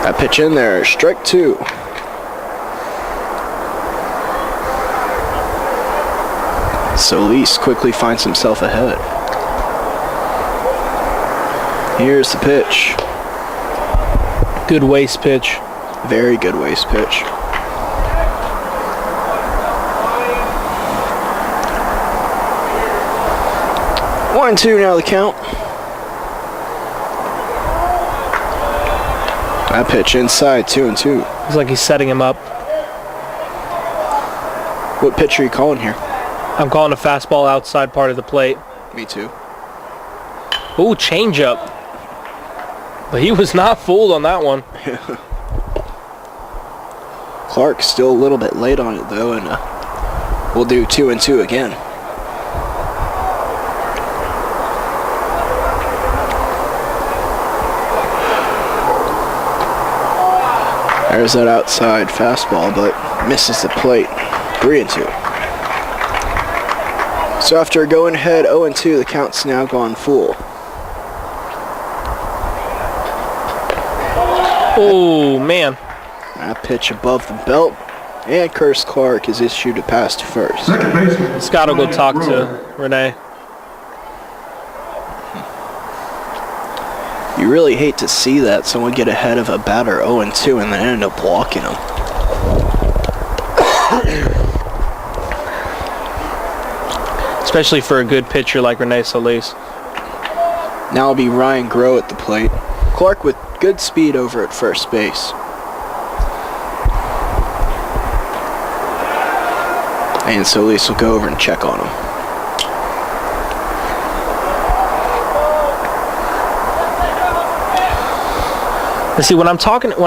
That pitch in there, strike 2. Solis quickly finds himself ahead. Here's the pitch. Good waist pitch. Very good waist pitch. One and two now the count. That pitch inside, 2-2. It's like he's setting him up. What pitch are you calling here? I'm calling a fastball outside part of the plate. Me too. Ooh, changeup. But he was not fooled on that one. Clark still a little bit late on it though, and we'll do 2-2 again. There's that outside fastball, but misses the plate. 3-2. So after going ahead 0-2, the count's now gone full. Oh, man. That pitch above the belt, and Curtis Clark is issued a pass to first. Second baseman. Scott will go talk to Renee. You really hate to see that, someone get ahead of a batter 0-2 and then end up walking him. Especially for a good pitcher like Renee Solis. Now it'll be Ryan Groh at the plate. Clark with good speed over at first base. And Solis will go over and check on him. And see, when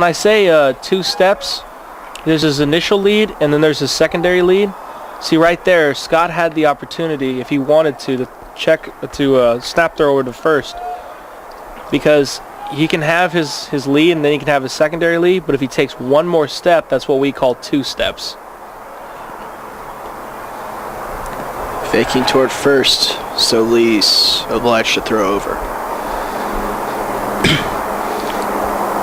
I say 2 steps, there's his initial lead and then there's his secondary lead. See right there, Scott had the opportunity, if he wanted to snap throw over to first, because he can have his lead and then he can have his secondary lead, but if he takes one more step, that's what we call 2 steps. Faking toward first, Solis obliged to throw over.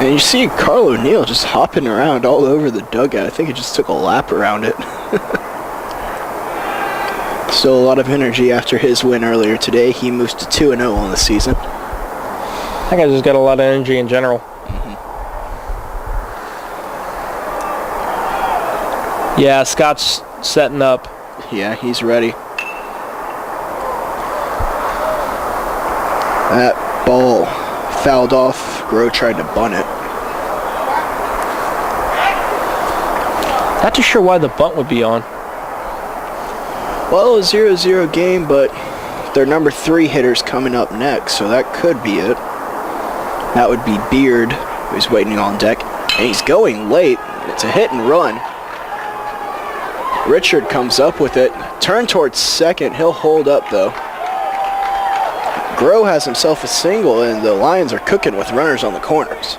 And you see Carl O'Neill just hopping around all over the dugout. I think he just took a lap around it. Still a lot of energy after his win earlier today. He moves to 2-0 on the season. I think I just got a lot of energy in general. Yeah, Scott's setting up. Yeah, he's ready. That ball fouled off. Groh tried to bunt it. Not too sure why the bunt would be on. Well, a 0-0 game, but their number 3 hitter's coming up next, so that could be it. That would be Beard, who's waiting on deck. And he's going late. It's a hit and run. Richard comes up with it. Turn towards second. He'll hold up, though. Groh has himself a single, and the Lions are cooking with runners on the corners.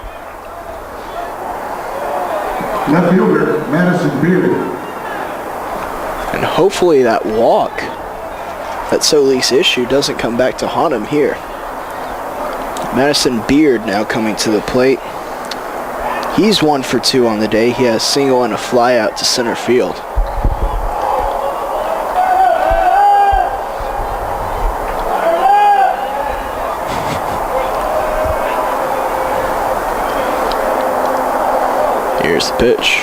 Left fielder, Madison Beard. And hopefully that walk that Solis issue doesn't come back to haunt him here. Madison Beard now coming to the plate. He's 1 for 2 on the day. He has a single and a fly out to center field. Here's the pitch.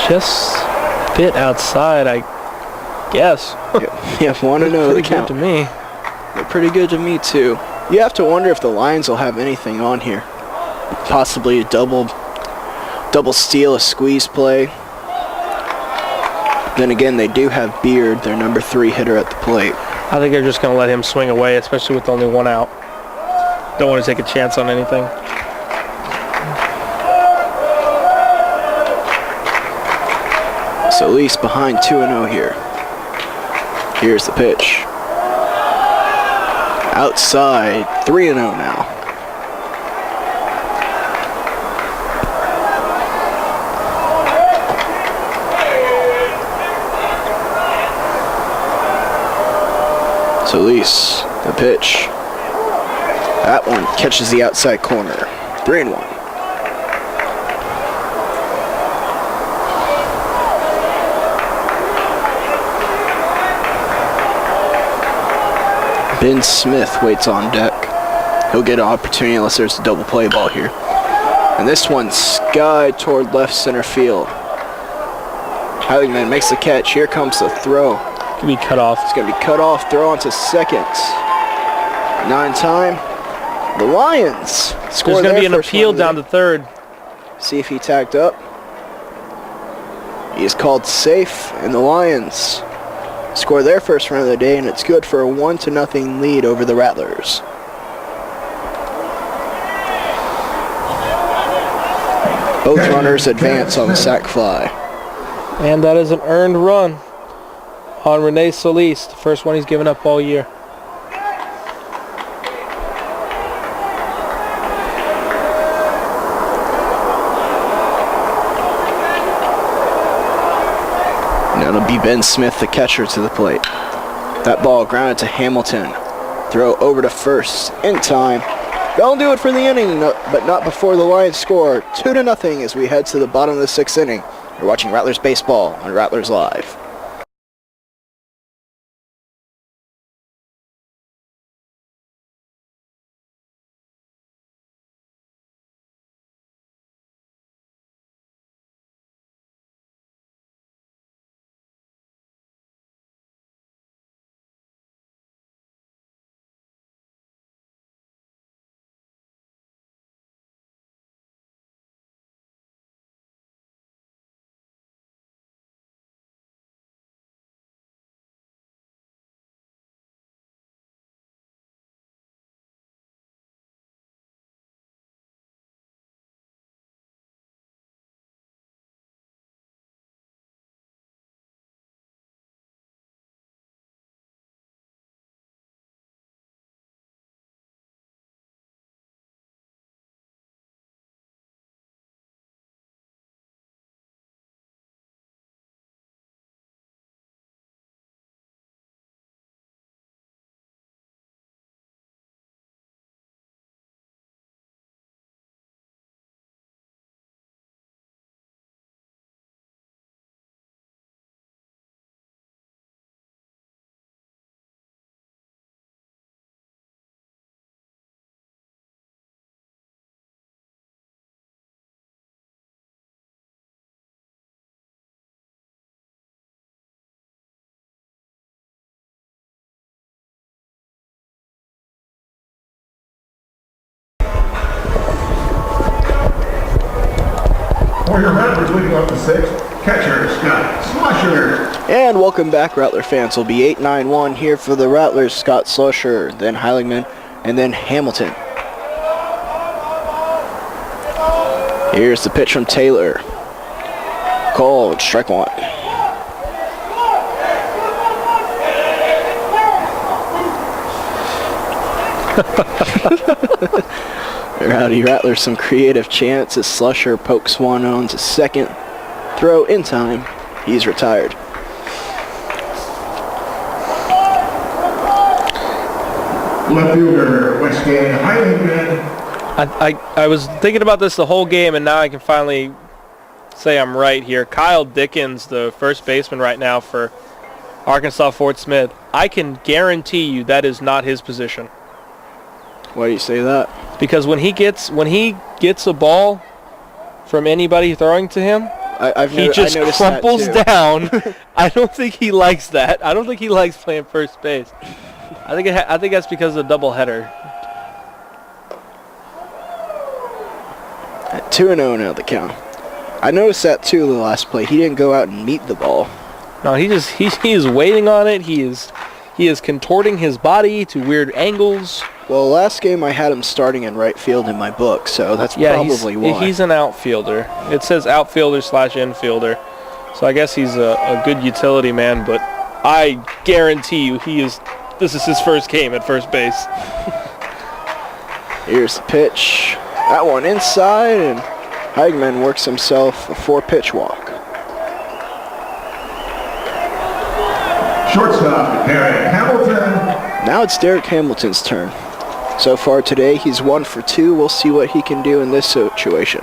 Just bit outside, I guess. Yeah, want to know the Pretty good count. to me. They're pretty good to me too. You have to wonder if the Lions will have anything on here. Possibly a double steal, a squeeze play. Then again, they do have Beard, their number 3 hitter at the plate. I think they're just going to let him swing away, especially with only 1 out. Don't want to take a chance on anything. Solis behind 2-0 here. Here's the pitch. Outside, 3-0 now. Solis, the pitch. That one catches the outside corner. 3-1. Ben Smith waits on deck. He'll get an opportunity unless there's a double play ball here. And this one's skied toward left center field. Heiligman makes the catch. Here comes the throw. Can be cut off. It's going to be cut off. Throw onto second. 9 time. The Lions score. There's going to be an first appeal one down to third. See if he tagged up. He is called safe, and the Lions score their first run of the day, and it's good for a 1-0 lead over the Rattlers. Both runners advance on the sac fly. And that is an earned run on Rene Solis, the first one he's given up all year. Now it'll be Ben Smith, the catcher, to the plate. That ball grounded to Hamilton. Throw over to first in time. They'll do it for the inning, but not before the Lions score 2-0 as we head to the bottom of the 6th inning. You're watching Rattlers Baseball on Rattlers Live. For your Rattlers leading off the 6th, catcher Scott Slusher. And welcome back, Rattler fans. Will be 8-9-1 here for the Rattlers. Scott Slusher, then Heiligman, and then Hamilton. Here's the pitch from Taylor. Called strike 1. Rowdy Rattlers some creative chance as Slusher pokes one on to second. Throw in time. He's retired. Left fielder, West End, Heiligman. I was thinking about this the whole game, and now I can finally say I'm right here. Kyle Dickens, the first baseman right now for Arkansas Fort Smith, I can guarantee you that is not his position. Why do you say that? Because when he gets a ball from anybody throwing to him, he just crumples down. I don't think he likes that. I don't think he likes playing first base. I think that's because of the doubleheader. At 2-0 now the count. I noticed that too the last play. He didn't go out and meet the ball. No, he is waiting on it. He is contorting his body to weird angles. Well, last game I had him starting in right field in my book, so that's probably why. He's an outfielder. It says outfielder/infielder, so I guess he's a good utility man. But I guarantee you, this is his first game at first base. Here's the pitch. That one inside, and Heiligman works himself a 4-pitch walk. Shortstop, Derek Hamilton. Now it's Derek Hamilton's turn. So far today, he's 1 for 2. We'll see what he can do in this situation.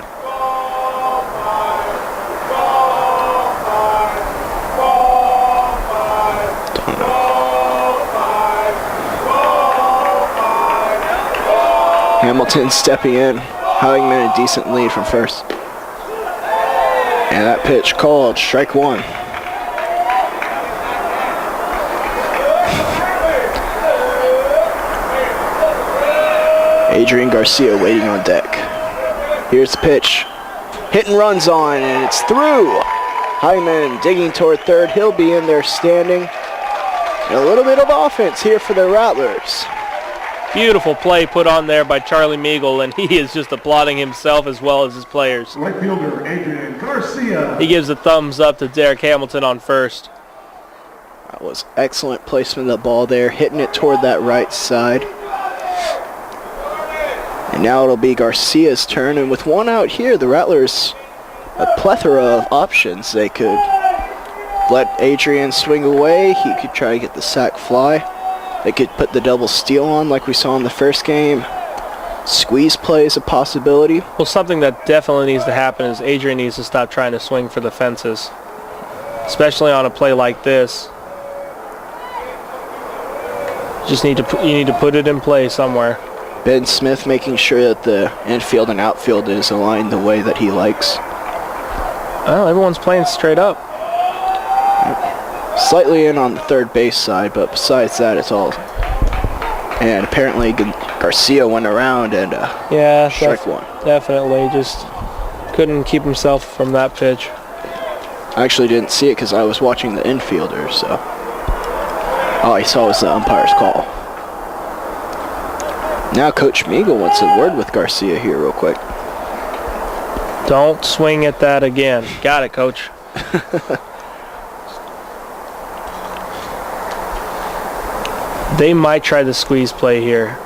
Hamilton stepping in. Howingman a decent lead from first. And that pitch called strike one. Adrian Garcia waiting on deck. Here's the pitch. Hit and runs on, and it's through. Hyman digging toward third. He'll be in there standing. And a little bit of offense here for the Rattlers. Beautiful play put on there by Charlie Meagle, and he is just applauding himself as well as his players. Right fielder Adrian Garcia. He gives a thumbs up to Derek Hamilton on first. That was excellent placement of the ball there, hitting it toward that right side. And now it'll be Garcia's turn, and with one out here, the Rattlers, a plethora of options. They could let Adrian swing away. He could try to get the sac fly. They could put the double steal on like we saw in the first game. Squeeze play is a possibility. Well, something that definitely needs to happen is Adrian needs to stop trying to swing for the fences, especially on a play like this. You need to put it in play somewhere. Ben Smith making sure that the infield and outfield is aligned the way that he likes. Well, everyone's playing straight up. Slightly in on the third base side, but besides that, it's all. And apparently Garcia went around and yeah, strike one. Definitely, just couldn't keep himself from that pitch. I actually didn't see it because I was watching the infielder, so all I saw was the umpire's call. Now Coach Meagle wants a word with Garcia here real quick. Don't swing at that again. Got it, Coach. They might try the squeeze play here.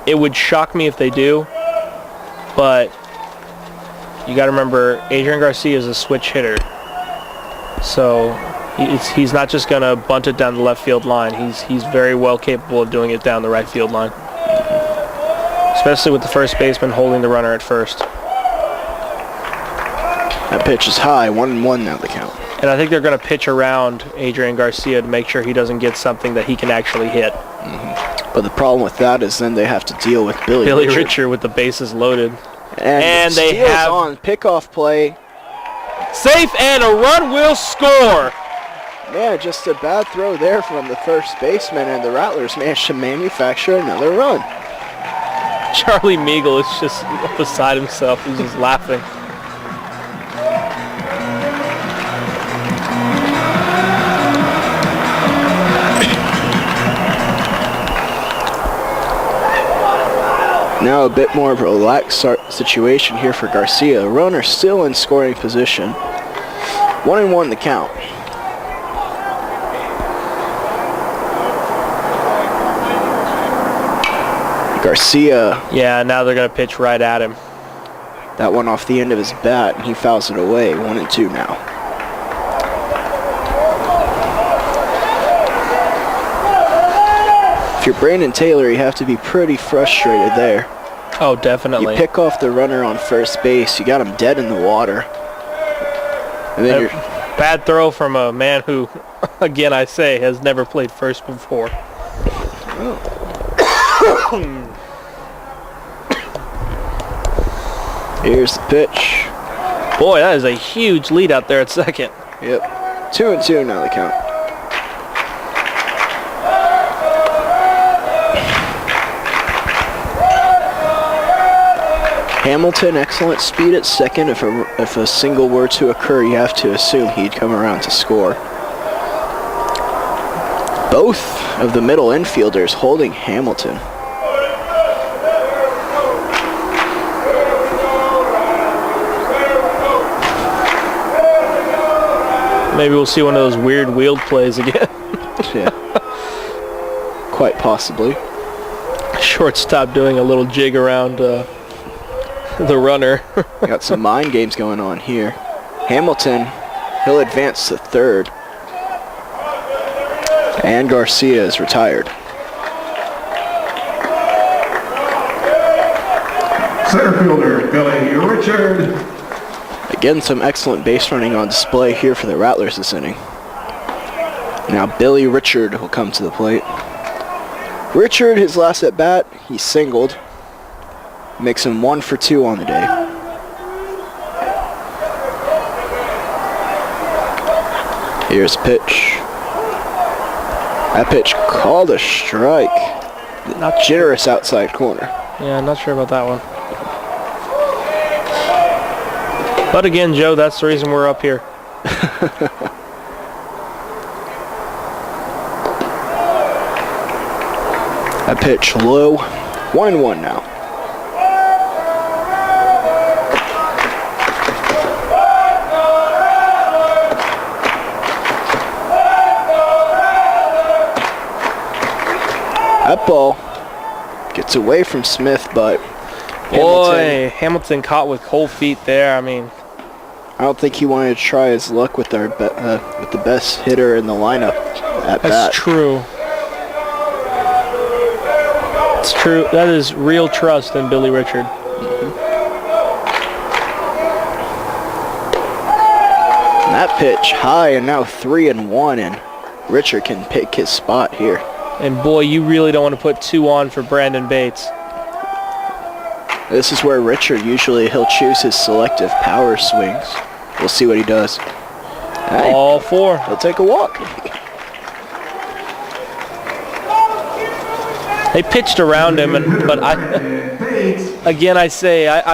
It would shock me if they do, but you got to remember Adrian Garcia is a switch hitter, so he's not just going to bunt it down the left field line. He's very well capable of doing it down the right field line, especially with the first baseman holding the runner at first. That pitch is high, 1-1 now the count. And I think they're going to pitch around Adrian Garcia to make sure he doesn't get something that he can actually hit. Mm-hmm. But the problem with that is then they have to deal with Billy Richard with the bases loaded. And they have on pickoff play. Safe, and a run will score. Man, just a bad throw there from the first baseman, and the Rattlers managed to manufacture another run. Charlie Meagle is just beside himself. He's just laughing. Now a bit more of a relaxed situation here for Garcia. Runner still in scoring position. 1-1 the count. Garcia. Yeah, now they're going to pitch right at him. That one off the end of his bat, and he fouls it away. 1-2 now. If you're Brandon Taylor, you have to be pretty frustrated there. Oh, definitely. You pick off the runner on first base. You got him dead in the water. And then you're... Bad throw from a man who, again, I say, has never played first before. Oh. Here's the pitch. Boy, that is a huge lead out there at second. Yep. 2-2 now the count. Hamilton, excellent speed at second. If a single were to occur, you have to assume he'd come around to score. Both of the middle infielders holding Hamilton. Maybe we'll see one of those weird wheeled plays again. Yeah. Quite possibly. Shortstop doing a little jig around the runner. Got some mind games going on here. Hamilton, he'll advance to third. And Garcia is retired. Center fielder Billy Richard. Again, some excellent base running on display here for the Rattlers this inning. Now Billy Richard will come to the plate. Richard, his last at bat, he singled. Makes him 1 for 2 on the day. Here's pitch. That pitch called a strike. Not Generous outside corner. Yeah, not sure about that one. But again, Joe, that's the reason we're up here. That pitch low. 1-1 now. That ball gets away from Smith, but Boy, Hamilton caught with cold feet there. I mean, I don't think he wanted to try his luck with with the best hitter in the lineup at bat. that's true. It's true. That is real trust in Billy Richard. And that pitch high and now 3-1, and Richard can pick his spot here. And boy, you really don't want to put 2 on for Brandon Bates. This is where Richard he'll choose his selective power swings. We'll see what he does. Hey, All 4. he'll take a walk. They pitched around him, but I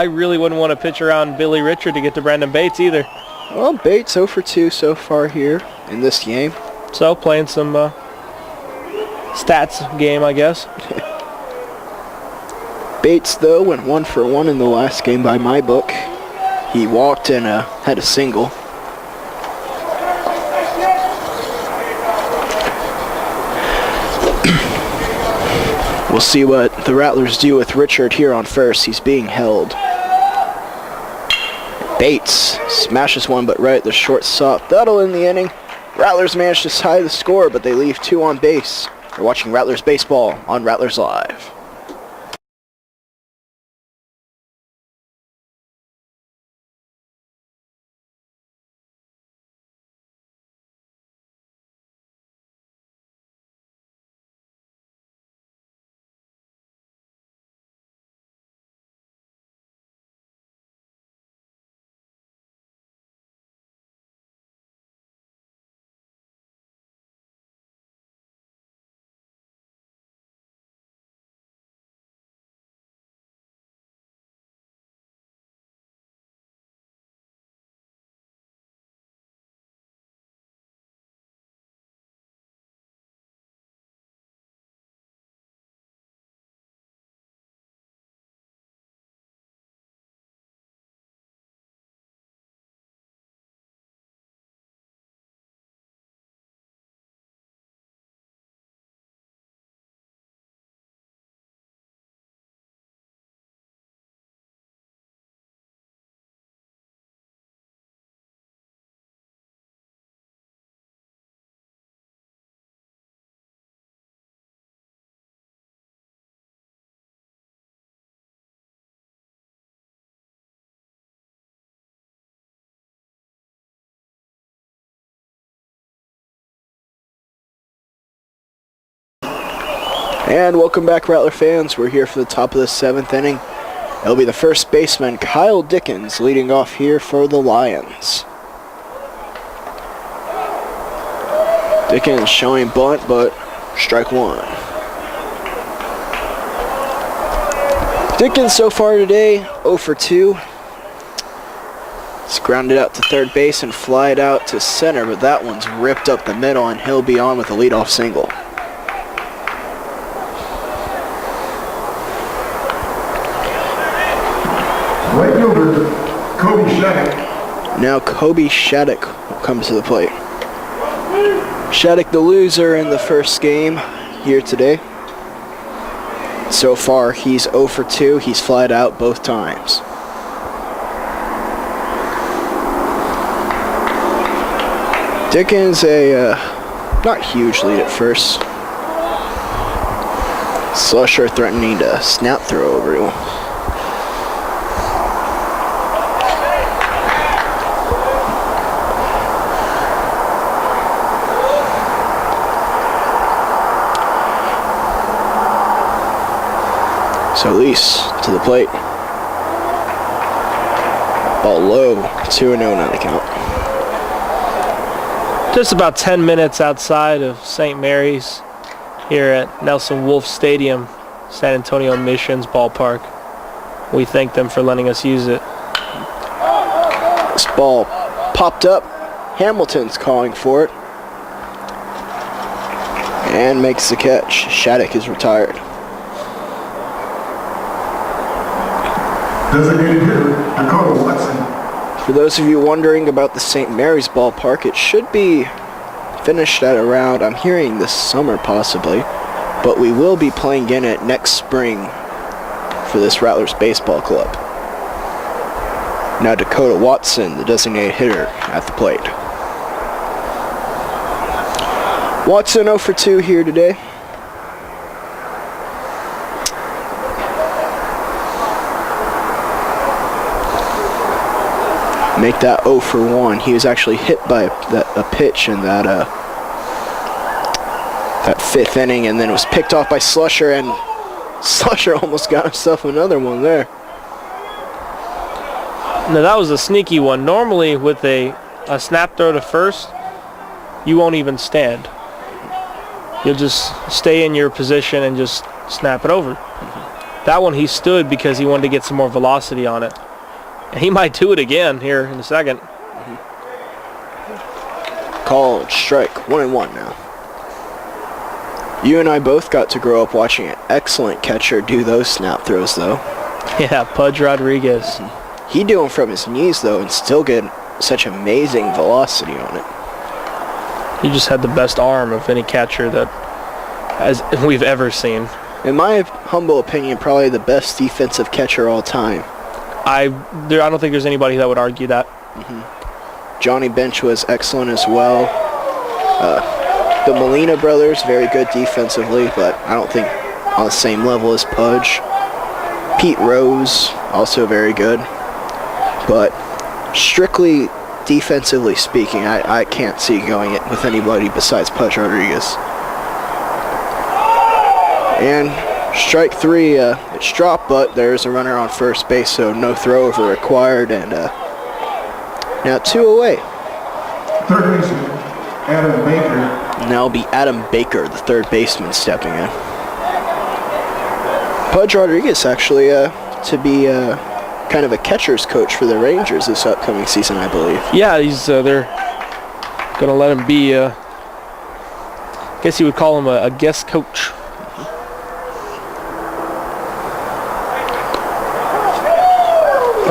really wouldn't want to pitch around Billy Richard to get to Brandon Bates either. Well, Bates 0 for 2 so far here in this game. So playing some stats game, I guess. Bates, though, went 1 for 1 in the last game by my book. He walked and had a single. We'll see what the Rattlers do with Richard here on first. He's being held. Bates smashes one, but right at the shortstop. That'll end the inning. Rattlers manage to tie the score, but they leave 2 on base. You're watching Rattlers Baseball on Rattlers Live. And welcome back, Rattler fans. We're here for the top of the 7th inning. It'll be the first baseman, Kyle Dickens, leading off here for the Lions. Dickens showing bunt, but strike 1. Dickens so far today, 0 for 2. It's grounded out to third base and flied out to center, but that one's ripped up the middle, and he'll be on with a leadoff single. Right fielder, Kobe Shattuck. Now Kobe Shattuck comes to the plate. Shattuck the loser in the first game here today. So far he's 0 for 2. He's flied out both times. Dickens not huge lead at first. Slusher threatening to snap throw over to him. So Elise to the plate. Ball low, 2-0 now the count. Just about 10 minutes outside of St. Mary's here at Nelson Wolff Stadium, San Antonio Missions Ballpark. We thank them for letting us use it. This ball popped up. Hamilton's calling for it. And makes the catch. Shattuck is retired. Designated hitter, Dakota Watson. For those of you wondering about the St. Mary's ballpark, it should be finished at around, I'm hearing this summer possibly, but we will be playing in it next spring for this Rattlers baseball club. Now Dakota Watson, the designated hitter, at the plate. Watson 0 for 2 here today. Make that 0 for 1. He was actually hit by a pitch in that fifth inning, and then it was picked off by Slusher, and Slusher almost got himself another one there. Now that was a sneaky one. Normally with a snap throw to first, you won't even stand. You'll just stay in your position and just snap it over. That one he stood because he wanted to get some more velocity on it. And he might do it again here in a second. Called strike, 1-1 now. You and I both got to grow up watching an excellent catcher do those snap throws, though. Yeah, Pudge Rodriguez. He do them from his knees, though, and still get such amazing velocity on it. He just had the best arm of any catcher that we've ever seen. In my humble opinion, probably the best defensive catcher all time. I don't think there's anybody that would argue that. Johnny Bench was excellent as well. The Molina brothers, very good defensively, but I don't think on the same level as Pudge. Pete Rose, also very good. But strictly defensively speaking, I can't see going it with anybody besides Pudge Rodriguez. And strike 3, it's dropped, but there's a runner on first base, so no throw over required, and now 2 away. Third baseman, Adam Baker. Now it'll be Adam Baker, the third baseman, stepping in. Pudge Rodriguez actually to be kind of a catcher's coach for the Rangers this upcoming season, I believe. Yeah, they're going to let him be, I guess you would call him a guest coach.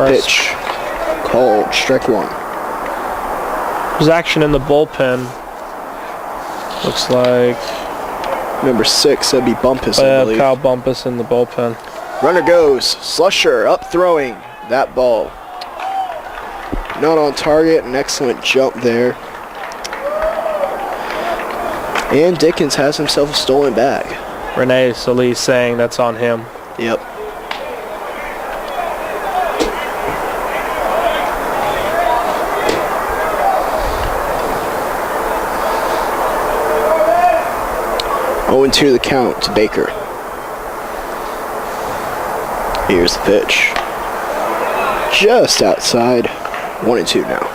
Pitch called strike 1. There's action in the bullpen. Looks like Number 6, that'd be Bumpus, I believe. Kyle Bumpus in the bullpen. Runner goes. Slusher up throwing that ball. Not on target. An excellent jump there. And Dickens has himself a stolen bag. Renee Solis saying that's on him. Yep. Oh, 2 the count to Baker. Here's the pitch. Just outside. 1-2 now.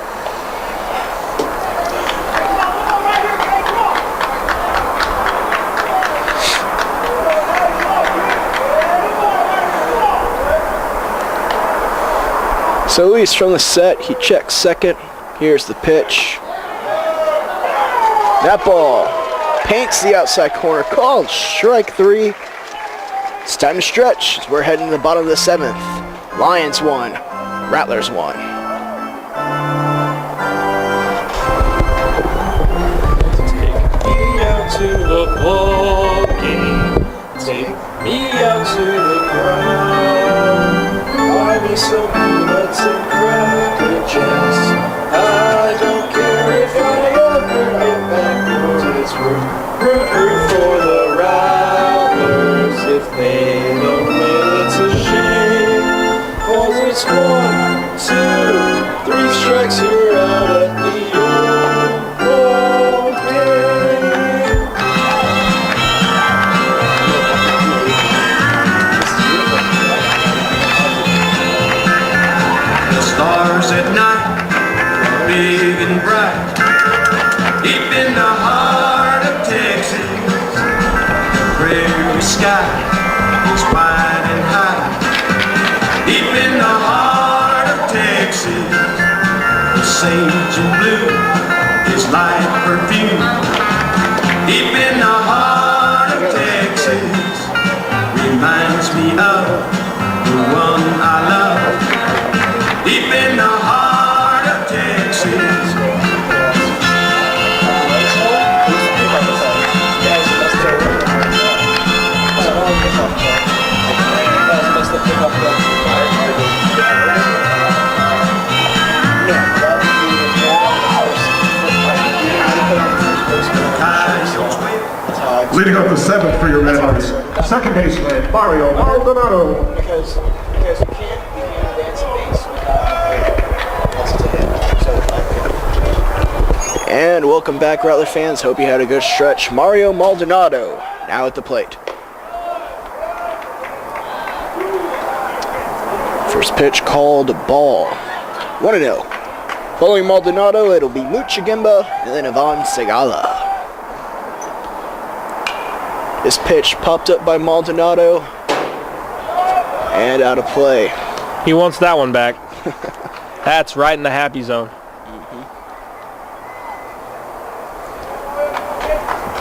So Luis from the set, he checks second. Here's the pitch. That ball paints the outside corner, called strike 3. It's time to stretch as we're heading to the bottom of the 7th. Lions 1, Rattlers 1. Take me out to the ball game. Take me out to the ground. Buy me some peanuts and cracker jacks. I don't care if I ever get back what it's worth. Root for the Rattlers. If they don't win, it's a shame. 'Cause it's 1, 2, Deep in the heart of Texas, the prairie sky is wide and high. Deep in the heart of Texas, the sage and blue is like perfume. Deep in the heart of Texas, reminds me of the one I love. Deep in the heart of Texas. Leading up to 7th for your Rattlers, second baseman Mario Maldonado. Because you can't advance a base without And welcome back, Rattler fans. Hope you had a good stretch. Mario Maldonado now at the plate. First pitch called ball. 1-0. Following Maldonado, it'll be Muchagimba and then Ivan Segala. This pitch popped up by Maldonado and out of play. He wants that one back. That's right in the happy zone.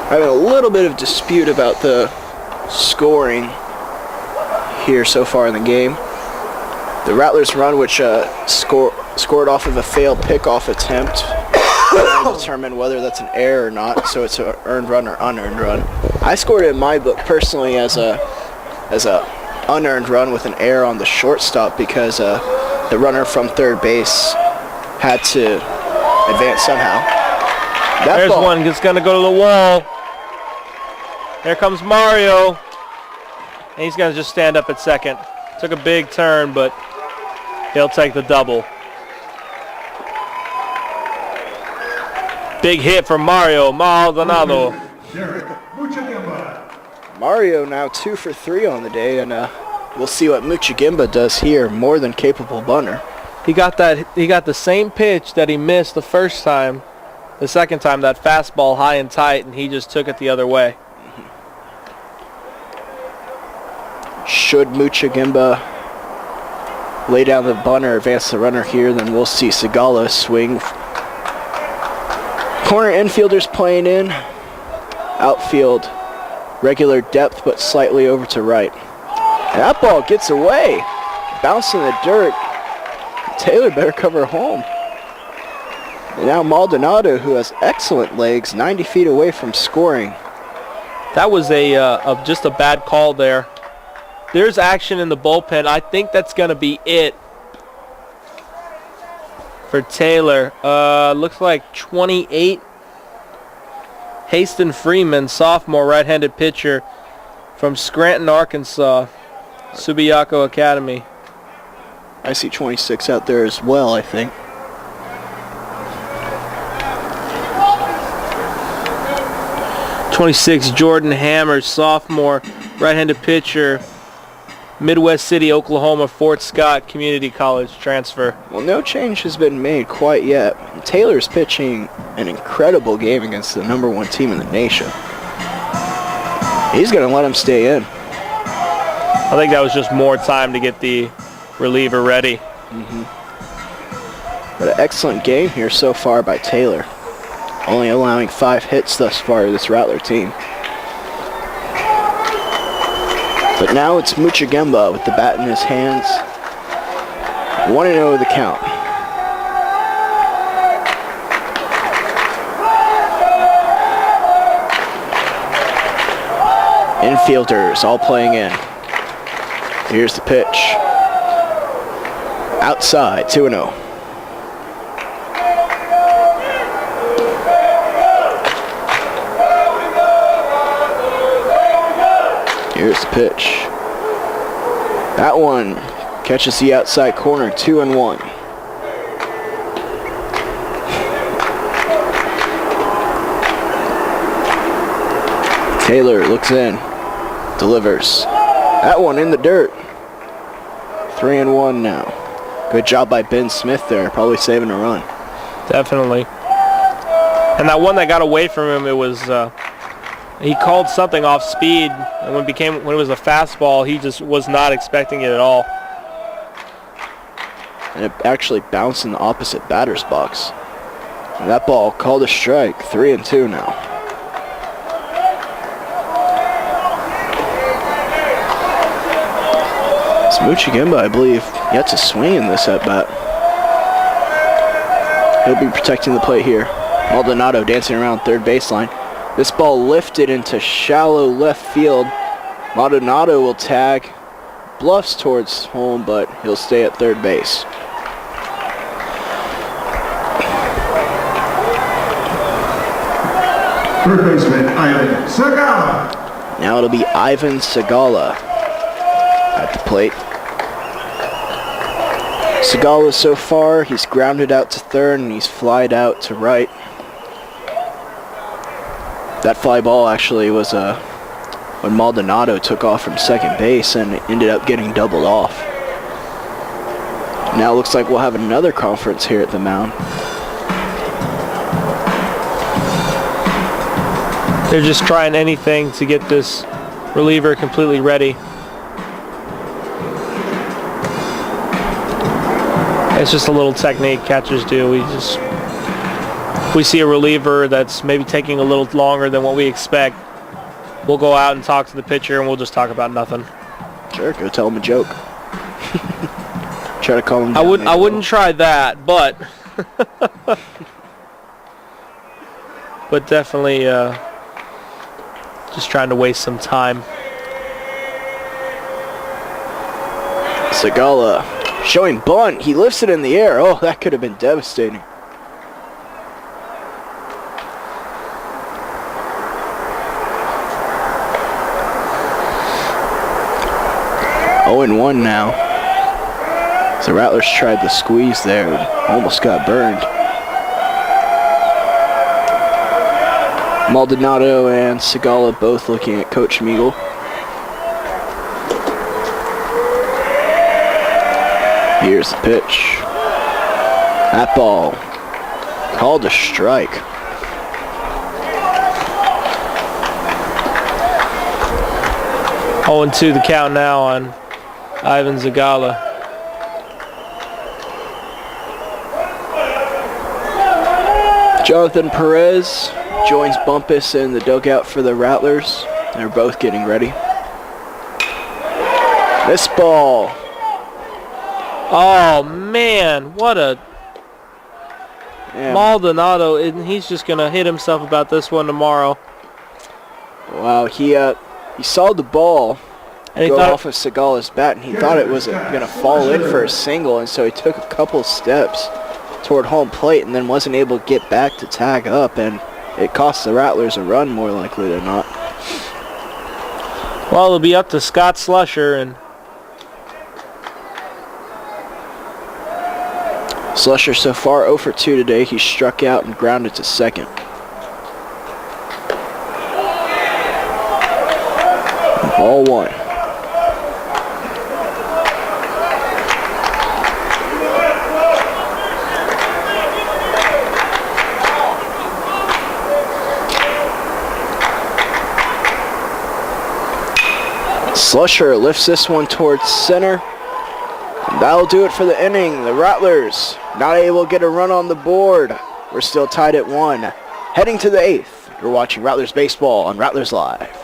Having a little bit of dispute about the scoring here so far in the game. The Rattlers run, which scored off of a failed pickoff attempt, to determine whether that's an error or not, so it's an earned run or unearned run. I scored it in my book personally as a unearned run with an error on the shortstop because the runner from third base had to advance somehow. There's one that's going to go to the wall. Here comes Mario. And he's going to just stand up at second. Took a big turn, but he'll take the double. Big hit from Mario Maldonado. Mario now 2 for 3 on the day, and we'll see what Muchagimba does here. More than capable bunter. He got the same pitch that he missed the first time. The second time, that fastball high and tight, and he just took it the other way. Should Muchagimba lay down the bunter, advance the runner here, then we'll see Segala swing. Corner infielders playing in. Outfield, regular depth, but slightly over to right. And that ball gets away. Bounce in the dirt. Taylor better cover home. And now Maldonado, who has excellent legs, 90 feet away from scoring. That was just a bad call there. There's action in the bullpen. I think that's going to be it for Taylor. Looks like 28. Haston Freeman, sophomore right-handed pitcher from Scranton, Arkansas, Subiaco Academy. I see 26 out there as well, I think. '26 Jordan Hammers, sophomore right-handed pitcher, Midwest City, Oklahoma, Fort Scott Community College transfer. Well, no change has been made quite yet. Taylor's pitching an incredible game against the #1 team in the nation. He's going to let him stay in. I think that was just more time to get the reliever ready. But an excellent game here so far by Taylor. Only allowing 5 hits thus far to this Rattler team. But now it's Muchagimba with the bat in his hands. 1-0 the count. Infielders all playing in. Here's the pitch. Outside, 2-0. Here's the pitch. That one catches the outside corner, 2-1. Taylor looks in, delivers. That one in the dirt. 3-1 now. Good job by Ben Smith there, probably saving a run. Definitely. And that one that got away from him, it was he called something off speed, and when it was a fastball, he just was not expecting it at all. And it actually bounced in the opposite batter's box. And that ball called a strike. 3-2 now. Smoochie, I believe, yet to swing in this at bat. He'll be protecting the plate here. Maldonado dancing around third baseline. This ball lifted into shallow left field. Maldonado will tag, bluffs towards home, but he'll stay at third base. Third baseman, Ivan Segala. Now it'll be Ivan Segala at the plate. Segala so far, he's grounded out to third and he's flied out to right. That fly ball actually was when Maldonado took off from second base and ended up getting doubled off. Now it looks like we'll have another conference here at the mound. They're just trying anything to get this reliever completely ready. It's just a little technique catchers do. We see a reliever that's maybe taking a little longer than what we expect. We'll go out and talk to the pitcher and we'll just talk about nothing. Sure, go tell him a joke. Try to calm him down. I wouldn't try that, but but definitely just trying to waste some time. Segala showing bunt. He lifts it in the air. Oh, that could have been devastating. Oh, 0-1 now. So Rattlers tried the squeeze there. Almost got burned. Maldonado and Segala both looking at Coach Meagle. Here's the pitch. That ball called a strike. Oh, 2 the count now on Ivan Segala. Jonathan Perez joins Bumpus in the dugout for the Rattlers. They're both getting ready. This ball. Oh man, what a Maldonado, and he's just gonna hit himself about this one tomorrow. Wow, he saw the ball And go off of Segala's bat, and he thought it was gonna fall in for a single, and so he took a couple steps toward home plate and then wasn't able to get back to tag up, and it cost the Rattlers a run more likely than not. Well, it'll be up to Scott Slusher, and Slusher so far 0 for 2 today. He struck out and grounded to second. Ball 1. Slusher lifts this one towards center. And that'll do it for the inning. The Rattlers not able to get a run on the board. We're still tied at 1. Heading to the 8th. You're watching Rattlers Baseball on Rattlers Live.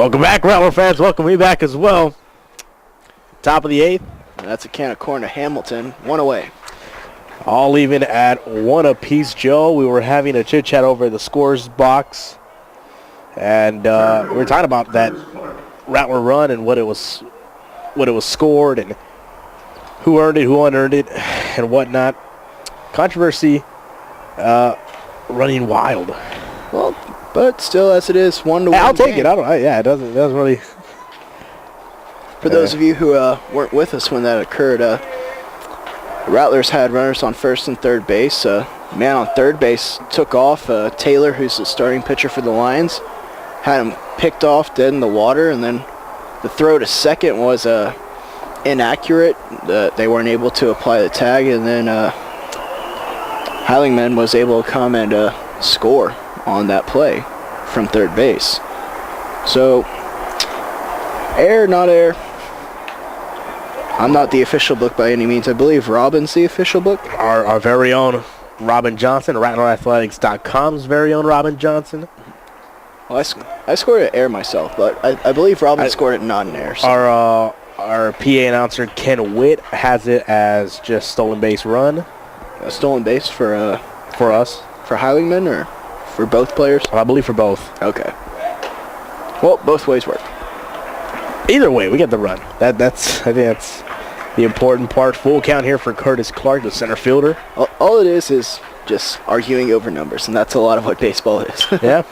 Welcome back, Rattler fans. Welcome me back as well. Top of the 8th. That's a can of corn to Hamilton. 1 away. All even at 1 apiece, Joe. We were having a chit-chat over the scores box. And we were talking about that Rattler run and what it was scored and who earned it, who unearned it, and whatnot. Controversy running wild. Well, but still, as it is, 1 to 1. I'll take it. It doesn't really. For those of you who weren't with us when that occurred, Rattlers had runners on first and third base. Man on third base took off. Taylor, who's the starting pitcher for the Lions, had him picked off dead in the water, and then the throw to second was inaccurate. They weren't able to apply the tag, and then Heilingman was able to come and score on that play from third base. So, error, not error. I'm not the official book by any means. I believe Robin's the official book. Our very own Robin Johnson, RattlerAthletics.com's very own Robin Johnson. Well, I scored an error myself, but I believe Robin scored it not an error. So. Our PA announcer, Ken Witt, has it as just stolen base run. A stolen base for us. For Heilingman or for both players? I believe for both. Okay. Well, both ways work. Either way, we get the run. I think that's the important part. Full count here for Curtis Clark, the center fielder. All it is just arguing over numbers, and that's a lot of what baseball is. Yeah.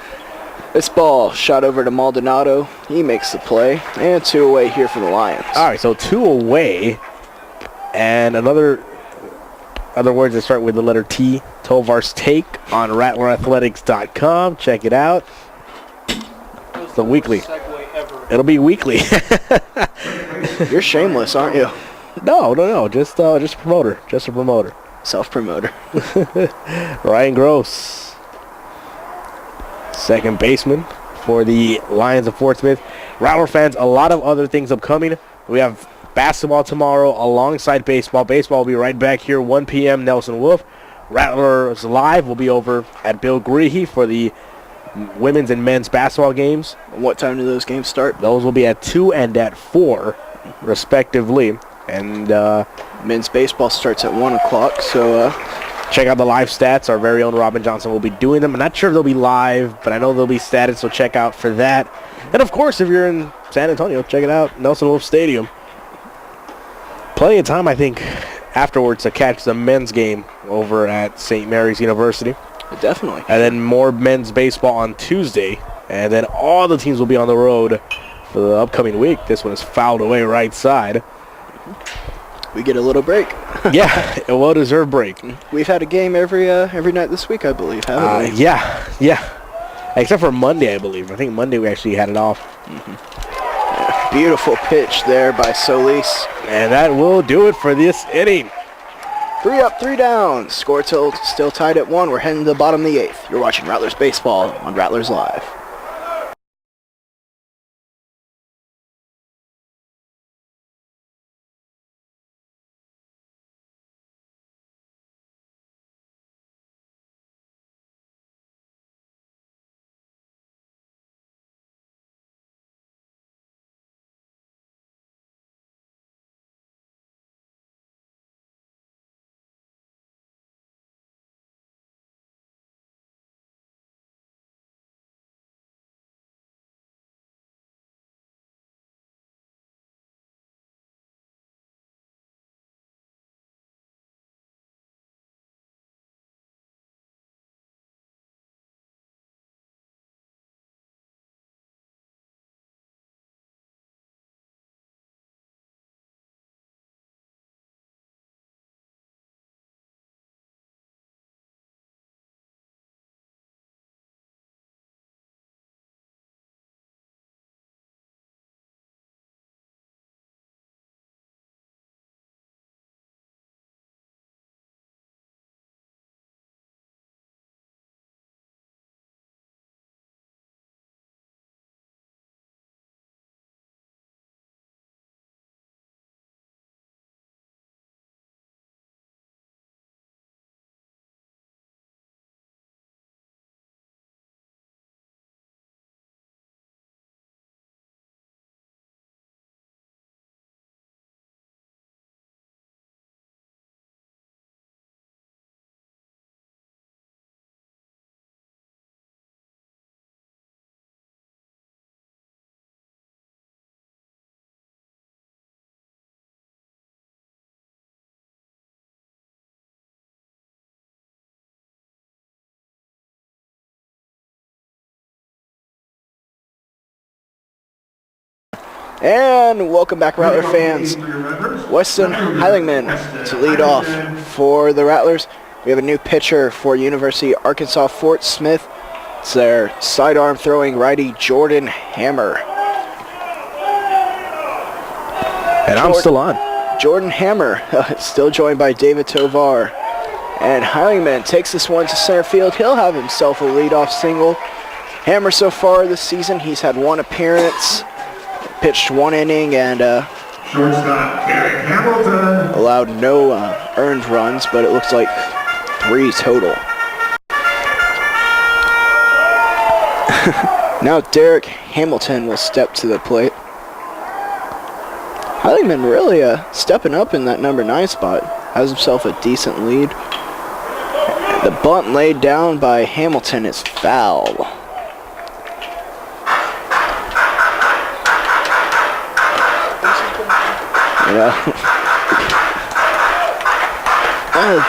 This ball shot over to Maldonado. He makes the play, and 2 away here for the Lions. All right, so 2 away, and other words that start with the letter T. Tovar's Take on RattlerAthletics.com. Check it out. It's the weekly. It'll be weekly. You're shameless, aren't you? No. Just a promoter. Just a promoter. Self-promoter. Ryan Gross, second baseman for the Lions of Fort Smith. Rattler fans, a lot of other things upcoming. We have basketball tomorrow alongside baseball. Baseball will be right back here, 1 p.m. Nelson Wolf. Rattlers Live will be over at Bill Greehey for the women's and men's basketball games. What time do those games start? Those will be at 2 and at 4, respectively. And men's baseball starts at 1 o'clock, so check out the live stats. Our very own Robin Johnson will be doing them. I'm not sure if they'll be live, but I know they'll be statted, so check out for that. And, of course, if you're in San Antonio, check it out, Nelson Wolf Stadium. Plenty of time, I think, afterwards to catch the men's game over at St. Mary's University. Definitely. And then more men's baseball on Tuesday. And then all the teams will be on the road for the upcoming week. This one is fouled away right side. We get a little break. Yeah, a well-deserved break. We've had a game every night this week, I believe, haven't we? Yeah. Except for Monday, I believe. I think Monday we actually had it off. Yeah, beautiful pitch there by Solis. And that will do it for this inning. 3 up, 3 down. Score still tied at 1. We're heading to the bottom of the 8th. You're watching Rattlers Baseball on Rattlers Live. And welcome back, Rattler fans. Weston Heilingman to lead off for the Rattlers. We have a new pitcher for University of Arkansas Fort Smith. It's their sidearm throwing righty Jordan Hammer. And I'm still on. Jordan Hammer, still joined by David Tovar. And Heilingman takes this one to center field. He'll have himself a leadoff single. Hammer so far this season, he's had one appearance, pitched one inning, and Shortstop, Derek Hamilton. allowed no earned runs, but it looks like 3 total. Now Derek Hamilton will step to the plate. Heilingman really stepping up in that number 9 spot. Has himself a decent lead. The bunt laid down by Hamilton is foul.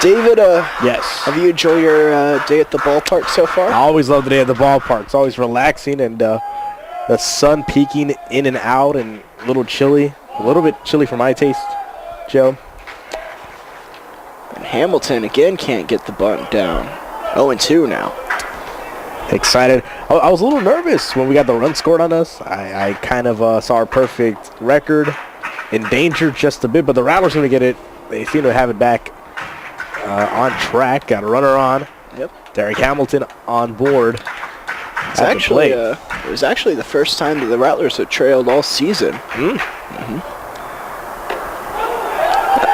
David, Yes. have you enjoyed your day at the ballpark so far? I always love the day at the ballpark. It's always relaxing, and the sun peeking in and out and a little chilly. A little bit chilly for my taste, Joe. And Hamilton again can't get the bunt down. 0-2 now. Excited. I was a little nervous when we got the run scored on us. I kind of saw our perfect record endangered just a bit, but the Rattlers going to get it. They seem to have it back on track. Got a runner on. Yep. Derek Hamilton on board. It's actually it was actually the first time that the Rattlers have trailed all season.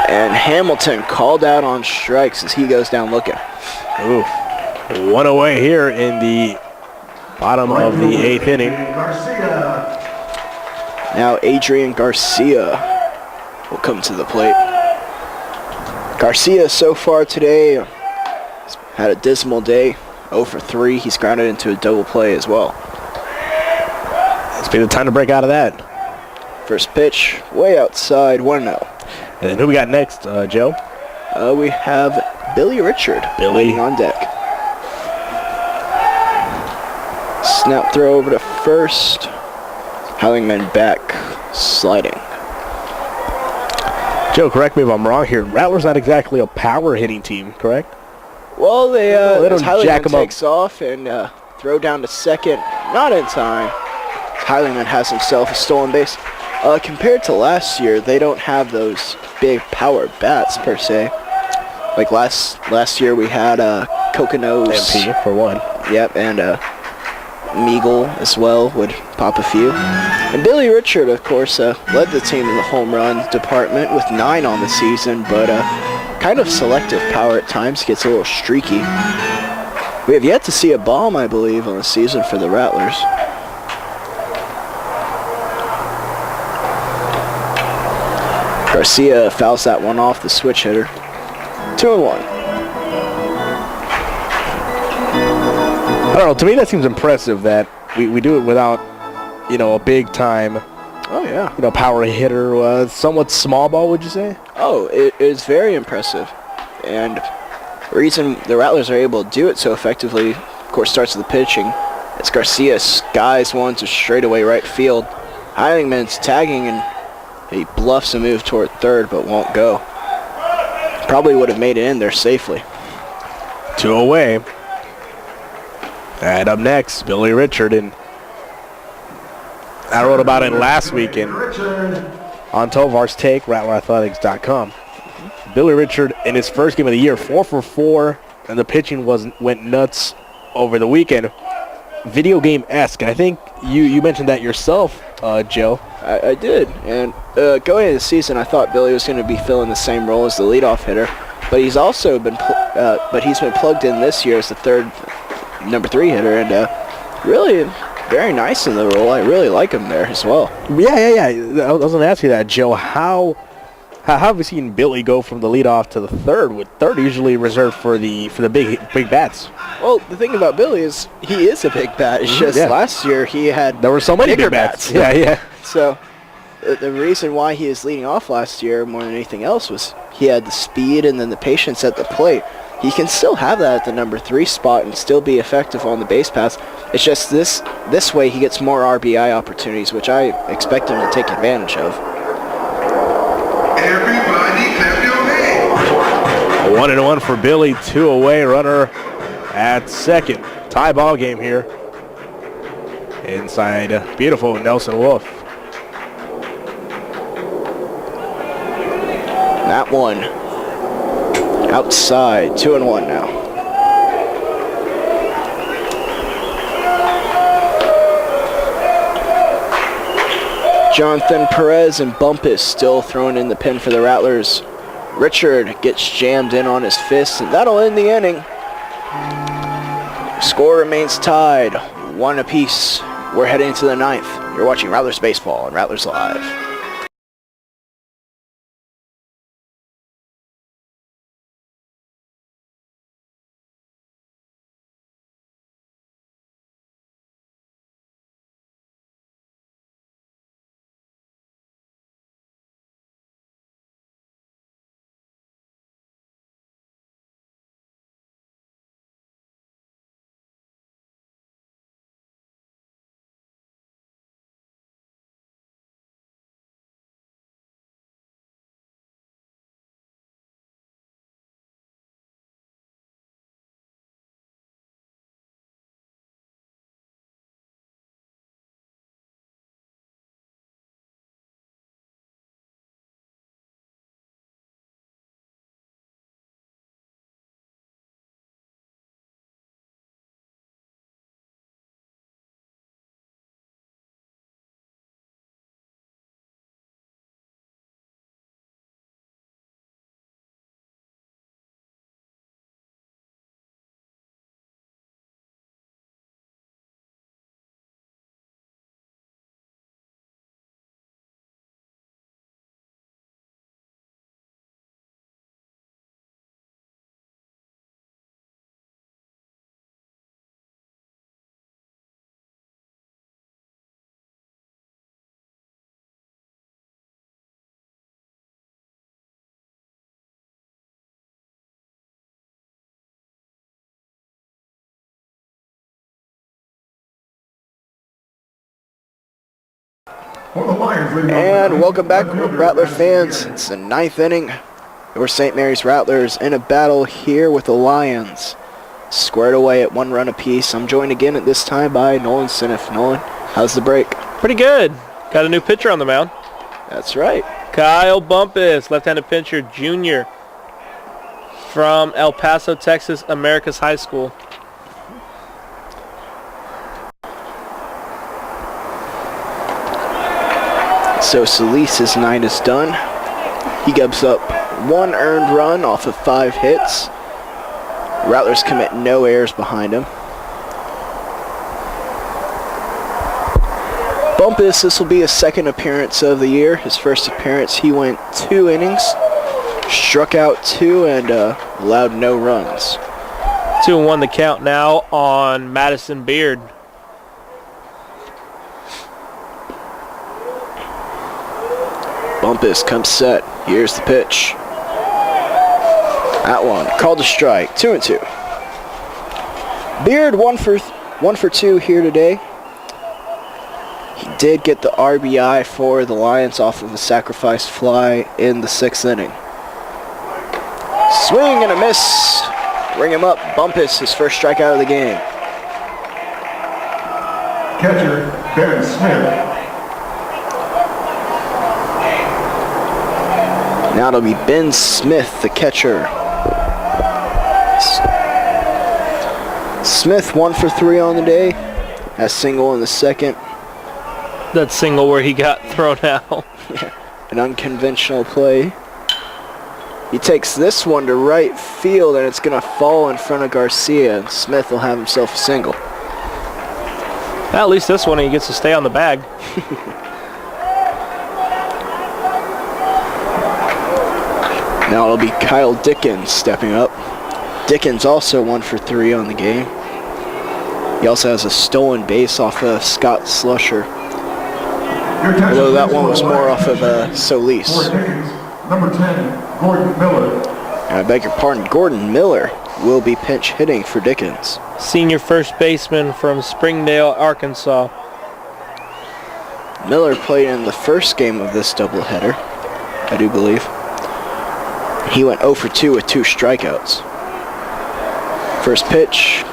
And Hamilton called out on strikes as he goes down looking. Ooh. One away here in the bottom of the 8th inning. Garcia. Now Adrian Garcia will come to the plate. Garcia so far today has had a dismal day. 0 for 3. He's grounded into a double play as well. It's been the time to break out of that. First pitch, way outside, 1-0. And then who we got next, Joe? We have Billy Richard waiting on deck. Snap throw over to first. Heilingman back, sliding. Joe, correct me if I'm wrong here. Rattlers not exactly a power hitting team, correct? Well, they don't jack Heilingman 'em up. takes off and throw down to second, not in time. Heilingman has himself a stolen base. Compared to last year, they don't have those big power bats per se. Like last year, we had Coconuts. MP for one. Yep, and Meagle as well would pop a few. And Billy Richard, of course, led the team in the home run department with 9 on the season, but kind of selective power at times, gets a little streaky. We have yet to see a bomb, I believe, on the season for the Rattlers. Garcia fouls that one off the switch hitter. 2-1. I don't know. To me, that seems impressive that we do it without, a big time, Oh, yeah. power hitter. Somewhat small ball, would you say? Oh, it is very impressive. And the reason the Rattlers are able to do it so effectively, of course, starts with the pitching. As Garcia skies one to straightaway right field. Heilingman's tagging and he bluffs a move toward third but won't go. Probably would have made it in there safely. 2 away. And up next, Billy Richard. And I wrote about it last weekend on Tovar's Take, RattlerAthletics.com. Billy Richard in his first game of the year, 4 for 4, and the pitching went nuts over the weekend. Video game-esque, and I think you mentioned that yourself, Joe. I did, and going into the season, I thought Billy was going to be filling the same role as the leadoff hitter, but he's also been plugged in this year as the number 3 hitter, and really very nice in the role. I really like him there as well. Yeah. I was going to ask you that, Joe. How have we seen Billy go from the leadoff to the third, with third usually reserved for the big bats? Well, the thing about Billy is he is a big bat. It's just last year he had There were so many bigger big bats. bats. Yeah. So the reason why he is leading off last year more than anything else was he had the speed and then the patience at the plate. he can still have that at the number 3 spot and still be effective on the base paths. It's just this way he gets more RBI opportunities, which I expect him to take advantage of. Everybody clap your hands. A 1-1 for Billy, 2 away, runner at second. Tie ball game here inside beautiful Nelson Wolf. That one outside, 2-1 now. Jonathan Perez and Bumpus still throwing in the pin for the Rattlers. Richard gets jammed in on his fist, and that'll end the inning. Score remains tied, 1 apiece. We're heading to the 9th. You're watching Rattlers Baseball on Rattlers Live. For the Lions, leading off And the welcome back, left fielder, Rattler Ben fans. Smith. It's the 9th inning. We're St. Mary's Rattlers in a battle here with the Lions. Squared away at 1 run apiece. I'm joined again at this time by Nolan Siniff. Nolan, how's the break? Pretty good. Got a new pitcher on the mound. That's right. Kyle Bumpus, left-handed pitcher, junior from El Paso, Texas, Americas High School. So Solis's night is done. He gives up 1 earned run off of 5 hits. Rattlers commit no errors behind him. Bumpus, this will be his 2nd appearance of the year. His first appearance, he went 2 innings, struck out 2, and allowed no runs. 2-1 the count now on Madison Beard. Bumpus comes set. Here's the pitch. That one called a strike. 2-2. Beard 1 for 2 here today. He did get the RBI for the Lions off of a sacrifice fly in the 6th inning. Swing and a miss. Ring him up. Bumpus, his first strikeout of the game. Catcher, Ben Smith. Now it'll be Ben Smith, the catcher. Smith 1 for 3 on the day. A single in the 2nd. That single where he got thrown out. An unconventional play. He takes this one to right field, and it's going to fall in front of Garcia, and Smith will have himself a single. At least this one he gets to stay on the bag. Now it'll be Kyle Dickens stepping up. Dickens also 1 for 3 on the game. He also has a stolen base off of Scott Slusher. Although that one was more off of Solis. For Dickens, number 10, Gordon Miller. I beg your pardon, Gordon Miller. will be pinch hitting for Dickens. Senior first baseman from Springdale, Arkansas. Miller played in the first game of this doubleheader, I do believe. He went 0 for 2 with 2 strikeouts. First pitch,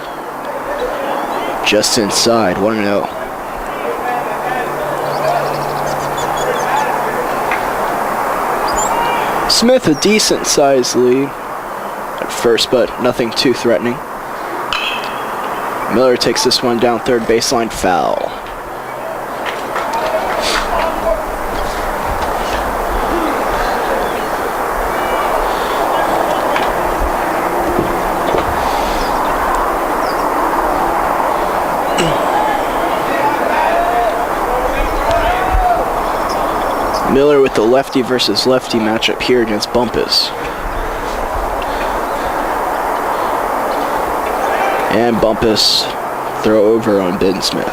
just inside, 1-0. Smith, a decent sized lead at first, but nothing too threatening. Miller takes this one down third baseline, foul. Miller with the lefty versus lefty matchup here against Bumpus. And Bumpus throw over on Ben Smith.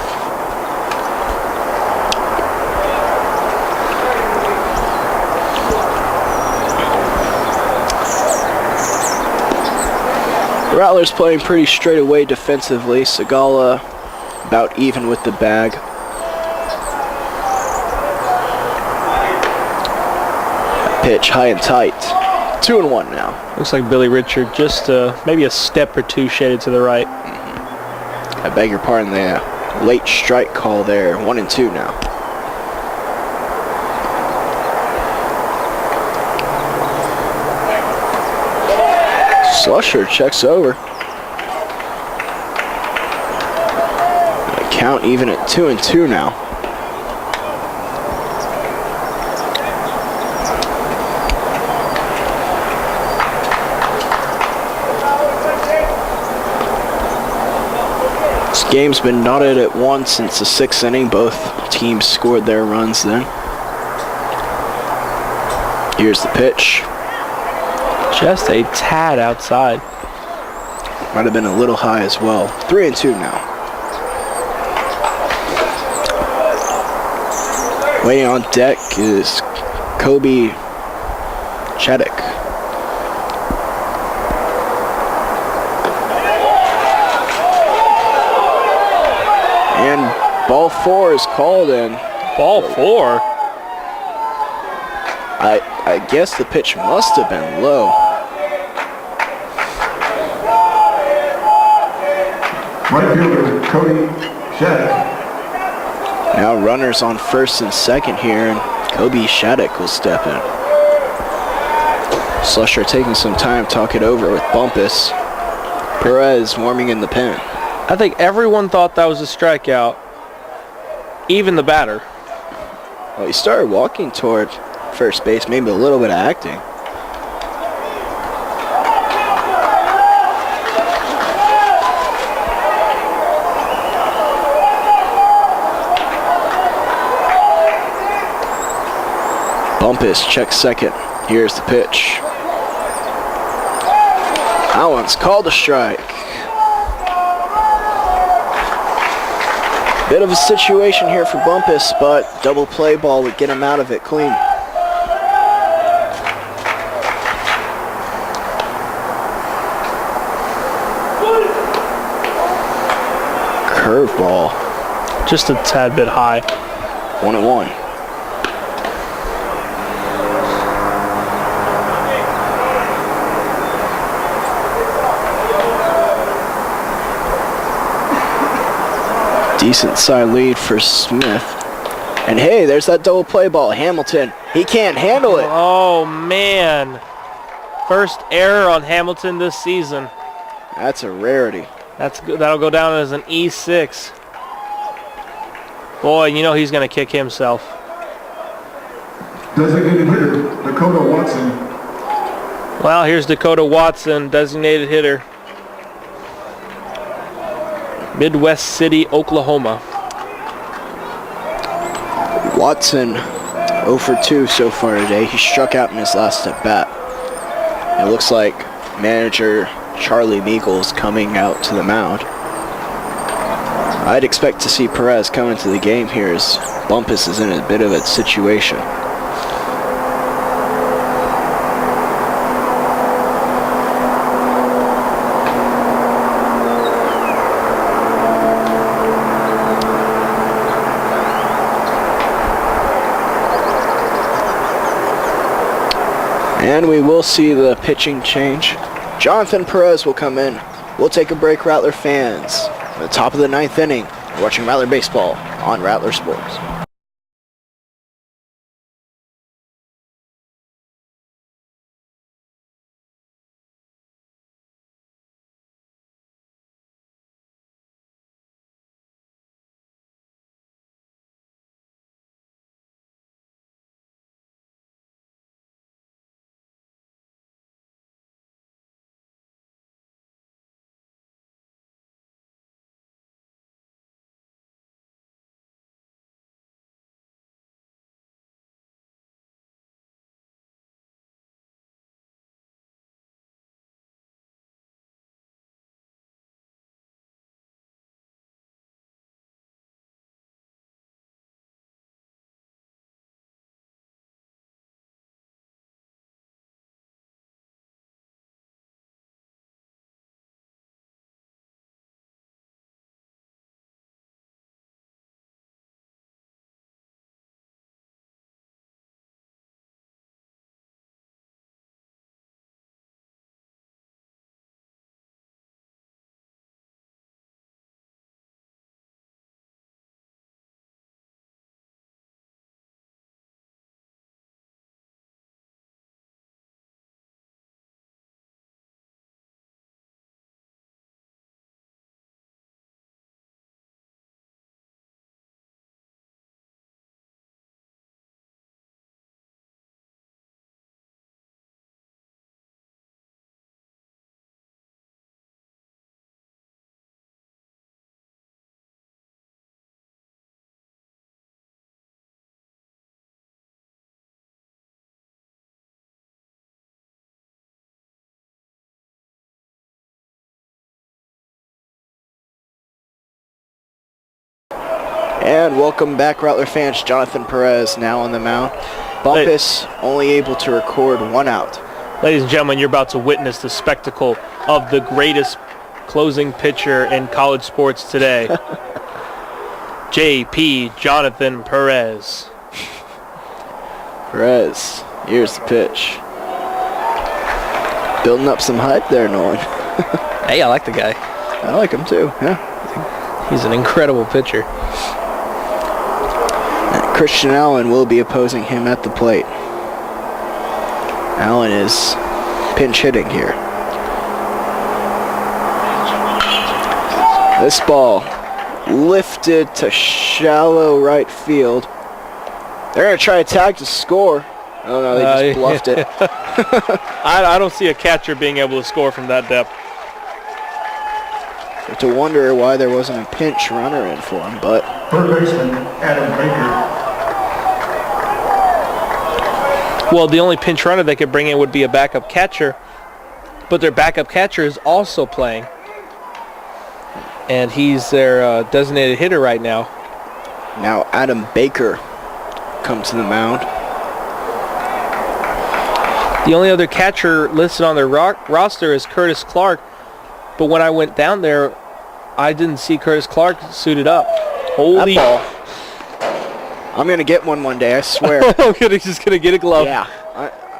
Rattlers playing pretty straight away defensively. Segala about even with the bag. Pitch high and tight. 2-1 now. Looks like Billy Richard just maybe a step or two shaded to the right. I beg your pardon, the late strike call there. 1-2 now. Slusher checks over. The count even at 2-2 now. Game's been knotted at 1 since the 6th inning. Both teams scored their runs then. Here's the pitch. Just a tad outside. Might have been a little high as well. 3-2 now. Waiting on deck is Kobe Chaddick. And ball 4 is called in. Ball 4? I guess the pitch must have been low. Right fielder Cody Shattuck. Now runners on first and second here, and Kobe Shattuck will step in. Slusher taking some time, talk it over with Bumpus. Perez warming in the pen. I think everyone thought that was a strikeout, even the batter. Well, he started walking toward first base, maybe a little bit of acting. Bumpus checks second. Here's the pitch. That one's called a strike. Bit of a situation here for Bumpus, but double play ball would get him out of it clean. Curveball. Just a tad bit high. 1-1. Decent side lead for Smith. And hey, there's that double play ball. Hamilton, he can't handle it. Oh, man. First error on Hamilton this season. That's a rarity. That's good. That'll go down as an E6. Boy, you know he's going to kick himself. Designated hitter Dakota Watson. Well, here's Dakota Watson, designated hitter. Midwest City, Oklahoma. Watson 0 for 2 so far today. He struck out in his last at bat. It looks like manager Charlie Meagles coming out to the mound. I'd expect to see Perez come into the game here as Bumpus is in a bit of a situation. And we will see the pitching change. Jonathan Perez will come in. We'll take a break, Rattler fans. At the top of the 9th inning, we're watching Rattler Baseball on Rattler Sports. And welcome back, Rattler fans. Jonathan Perez now on the mound. Bumpus only able to record 1 out. Ladies and gentlemen, you're about to witness the spectacle of the greatest closing pitcher in college sports today. J.P. Jonathan Perez. Perez, here's the pitch. Building up some hype there, Nolan. Hey, I like the guy. I like him too, yeah. He's an incredible pitcher. Christian Allen will be opposing him at the plate. Allen is pinch hitting here. This ball lifted to shallow right field. They're going to try a tag to score. Oh no, they just bluffed it. I don't see a catcher being able to score from that depth. To wonder why there wasn't a pinch runner in for him, but Third baseman, Adam Baker. Well, the only pinch runner they could bring in would be a backup catcher, but their backup catcher is also playing. And he's their designated hitter right now. Now Adam Baker comes to the mound. The only other catcher listed on their roster is Curtis Clark, but when I went down there, I didn't see Curtis Clark suited up. Holy that ball. I'm going to get one day, I swear. He's just going to get a glove. Yeah,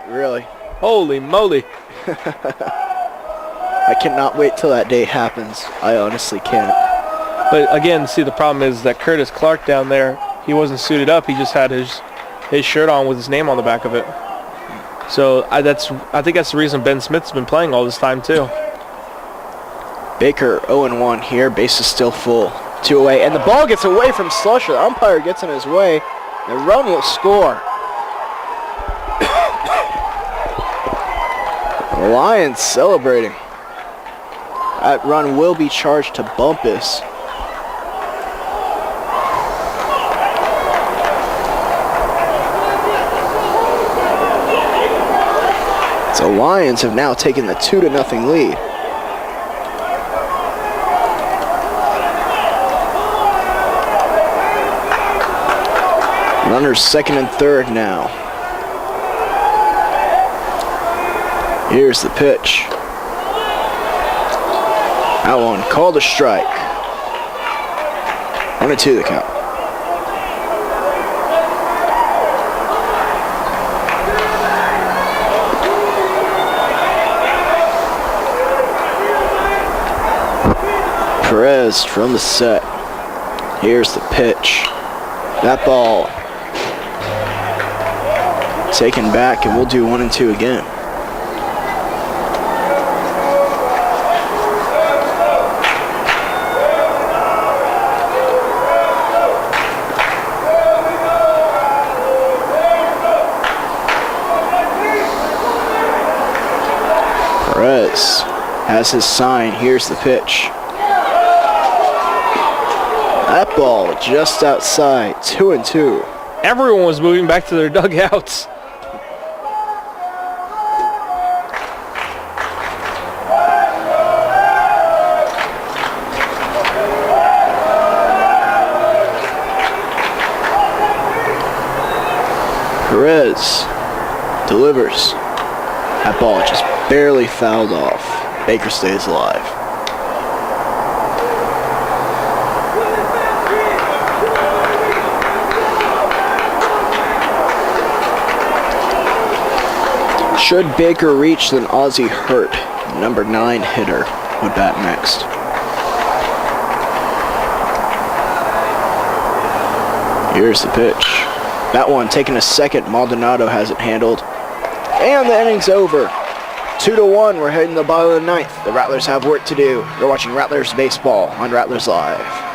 really. Holy moly. I cannot wait till that day happens. I honestly can't. But again, see, the problem is that Curtis Clark down there, he wasn't suited up. He just had his shirt on with his name on the back of it. So I think that's the reason Ben Smith's been playing all this time too. Baker 0-1 here. Base is still full. 2 away, and the ball gets away from Slusher. The umpire gets in his way. The run will score. The Lions celebrating. That run will be charged to Bumpus. The Lions have now taken the 2-0 lead. Runners second and third now. Here's the pitch. That one called a strike. 1-2 the count. Perez from the set. Here's the pitch. That ball taken back, and we'll do 1-2 again. Perez has his sign. Here's the pitch. That ball just outside, 2-2. Everyone was moving back to their dugouts. Perez delivers. That ball just barely fouled off. Baker stays alive. Should Baker reach, then Ozzie Hurt, number 9 hitter, would bat next. Here's the pitch. That one taking a second. Maldonado has it handled. And the inning's over. 2-1. We're heading to the bottom of the 9th. The Rattlers have work to do. You're watching Rattlers Baseball on Rattlers Live.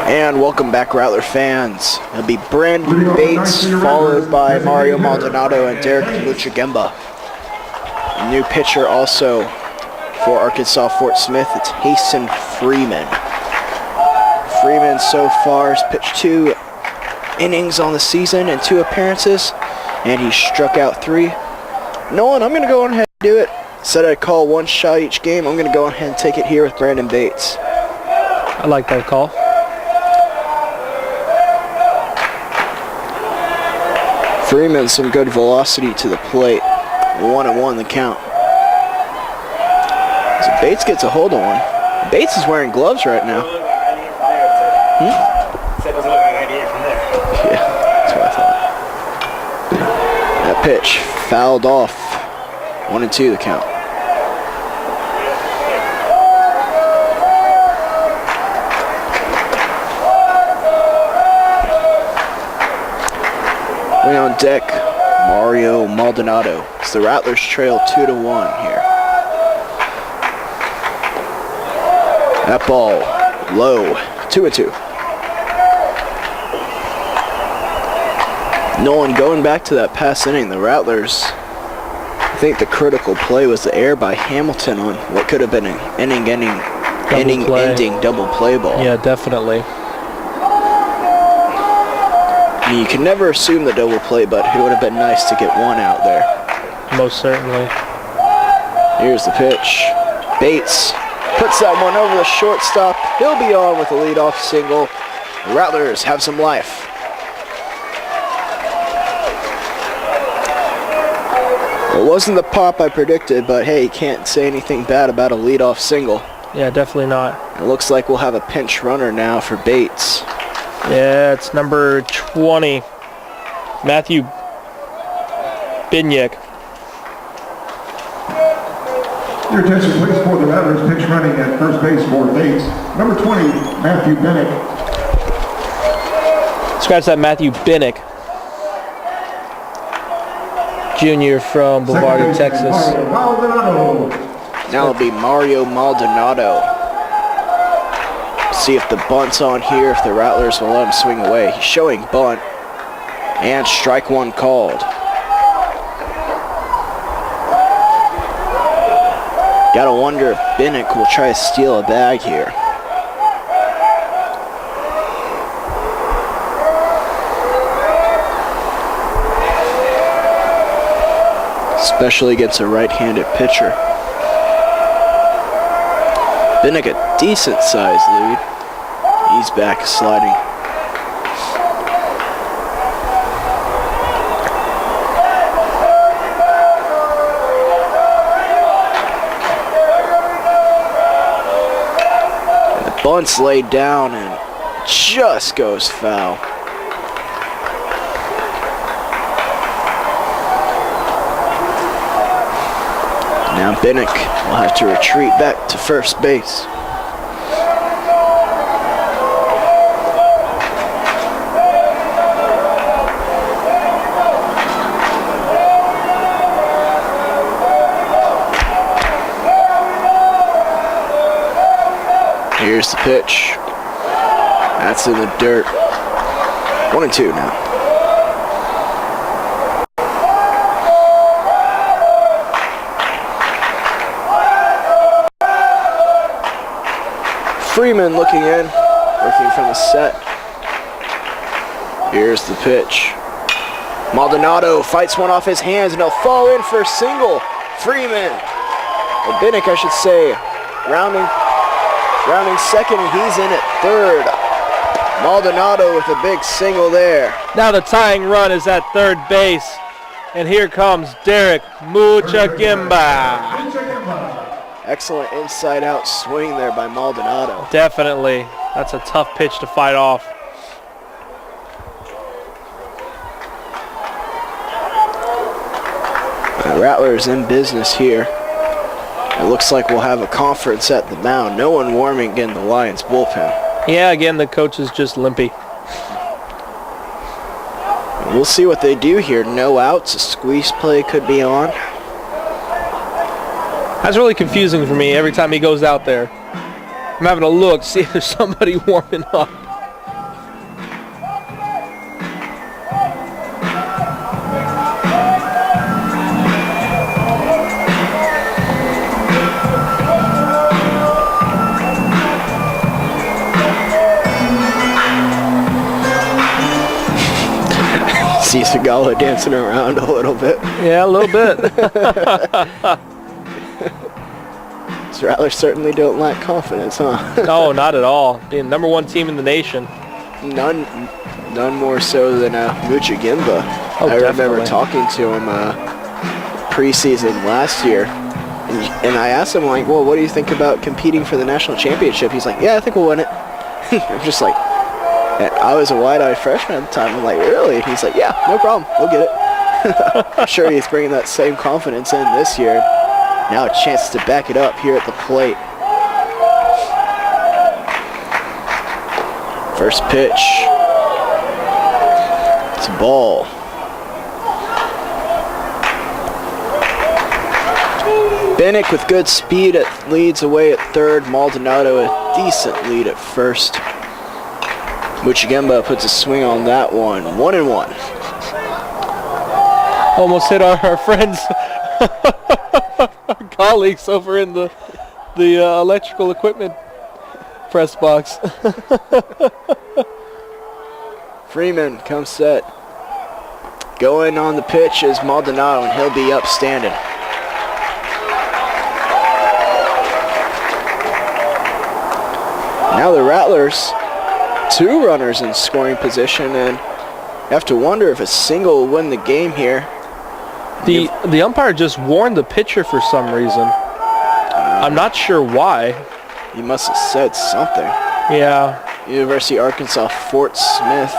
And welcome back, Rattler fans. It'll be Brandon Bates, followed by Mario Maldonado and Derek Muchagemba. A new pitcher also for Arkansas Fort Smith, it's Hasten Freeman. Freeman so far has pitched 2 innings on the season and 2 appearances, and he struck out 3. Nolan, I'm going to go on ahead and do it. Said I'd call 1 shot each game. I'm going to go ahead and take it here with Brandon Bates. I like that call. Freeman, some good velocity to the plate. 1-1 the count. So Bates gets a hold of one. Bates is wearing gloves right now. That doesn't look like an idea from there. Yeah, that's what I thought. That pitch fouled off. 1-2 the count. Way on deck, Mario Maldonado. It's the Rattlers trail 2-1 here. That ball low, 2-2. Nolan, going back to that past inning, the Rattlers, I think the critical play was the error by Hamilton on what could have been an inning-ending double play ball. Yeah, definitely. I mean, you can never assume the double play, but it would have been nice to get one out there. Most certainly. Here's the pitch. Bates puts that one over the shortstop. He'll be on with a leadoff single. The Rattlers have some life. It wasn't the pop I predicted, but hey, you can't say anything bad about a leadoff single. Yeah, definitely not. It looks like we'll have a pinch runner now for Bates. Yeah, it's number 20, Matthew Binyek. Your attention please for the Rattlers pitch running at first base for Bates. Number 20, Matthew Bennett. Scratch that, Matthew Binyek, Jr. from Bavaria, Texas. Maldonado. Now it'll be Mario Maldonado. See if the bunt's on here, if the Rattlers will let him swing away. He's showing bunt, and strike one called. Gotta wonder if Binyek will try to steal a bag here. Especially against a right-handed pitcher. Binyek a decent sized lead. He's back sliding. And the bunt's laid down and just goes foul. Now Binyek will have to retreat back to first base. Here's the pitch. That's in the dirt. 1-2 now. Freeman looking in, working from the set. Here's the pitch. Maldonado fights one off his hands and he'll fall in for a single. Freeman, or Binyek I should say, rounding second, and he's in at third. Maldonado with a big single there. Now the tying run is at third base, and here comes Derek Muchagimba. Excellent inside-out swing there by Maldonado. Definitely. That's a tough pitch to fight off. The Rattlers in business here. It looks like we'll have a conference at the mound. No one warming in the Lions bullpen. Yeah, again, the coach is just limpy. We'll see what they do here. No outs. A squeeze play could be on. That's really confusing for me every time he goes out there. I'm having a look, see if there's somebody warming up. See Segala dancing around a little bit. Yeah, a little bit. These Rattlers certainly don't lack confidence, huh? No, not at all. Being number one team in the nation. None more so than Muchagimba. Oh, I remember definitely. talking to him preseason last year, and I asked him, like, well, what do you think about competing for the national championship? He's like, yeah, I think we'll win it. I'm just like, I was a wide-eyed freshman at the time. I'm like, really? He's like, yeah, no problem. We'll get it. I'm sure he's bringing that same confidence in this year. Now a chance to back it up here at the plate. First pitch. It's a ball. Binyek with good speed leads away at third. Maldonado a decent lead at first. Muchagimba puts a swing on that one. 1-1. Almost hit our friends, our colleagues over in the electrical equipment press box. Freeman comes set. Going on the pitch is Maldonado, and he'll be up standing. Now the Rattlers, 2 runners in scoring position, and you have to wonder if a single will win the game here. The umpire just warned the pitcher for some reason. I'm not sure why. He must have said something. Yeah. University of Arkansas, Fort Smith,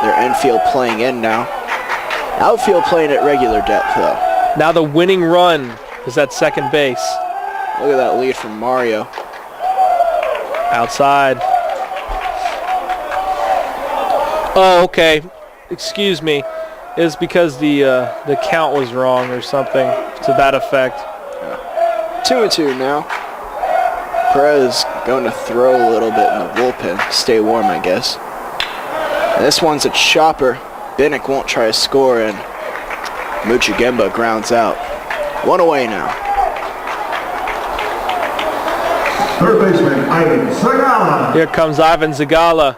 their infield playing in now. Outfield playing at regular depth, though. Now the winning run is at second base. Look at that lead from Mario. Outside. Oh, okay. Excuse me. It's because the count was wrong or something to that effect. 2-2 now. Perez going to throw a little bit in the bullpen. Stay warm, I guess. And this one's a chopper. Binnick won't try to score, and Muchagemba grounds out. 1 away now. Third baseman, Ivan Zagala. Here comes Ivan Zagala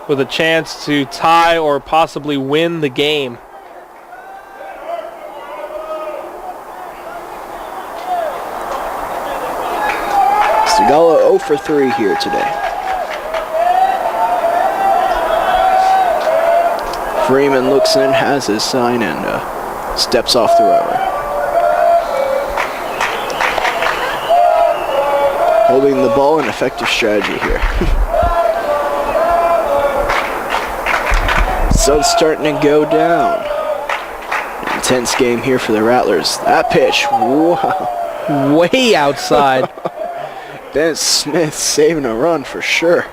with a chance to tie or possibly win the game. Zagala 0 for 3 here today. Freeman looks in, has his sign, and steps off the rubber. Holding the ball, an effective strategy here. Sun's starting to go down. Intense game here for the Rattlers. That pitch, wow. Way outside. Ben Smith saving a run for sure.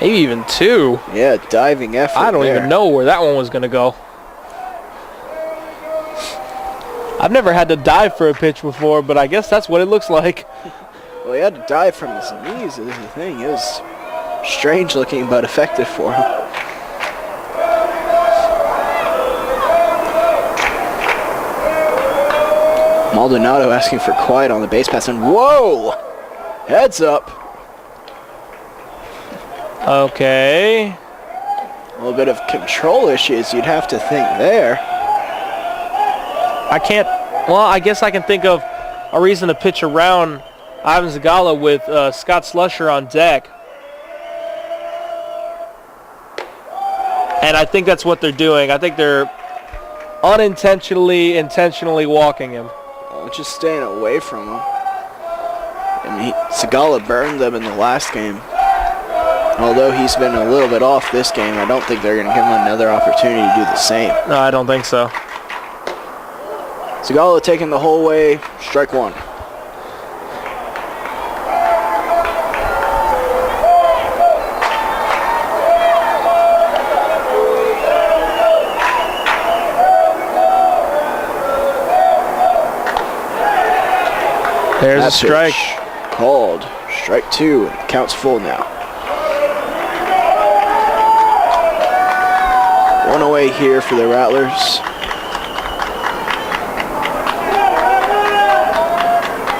Maybe even 2. Yeah, diving effort. I don't there. even know where that one was going to go. I've never had to dive for a pitch before, but I guess that's what it looks like. Well, he had to dive from his knees, is the thing. It was strange looking, but effective for him. Maldonado asking for quiet on the base pass, and whoa! Heads up. Okay. A little bit of control issues, you'd have to think there. I can't, well, I guess I can think of a reason to pitch around Ivan Zagala with Scott Slusher on deck. And I think that's what they're doing. I think they're intentionally walking him. Just staying away from him. And Zagala burned them in the last game. Although he's been a little bit off this game, I don't think they're going to give him another opportunity to do the same. No, I don't think so. Zagala taking the whole way, strike 1. There's That a strike. pitch called. Strike 2. Count's full now. 1 away here for the Rattlers.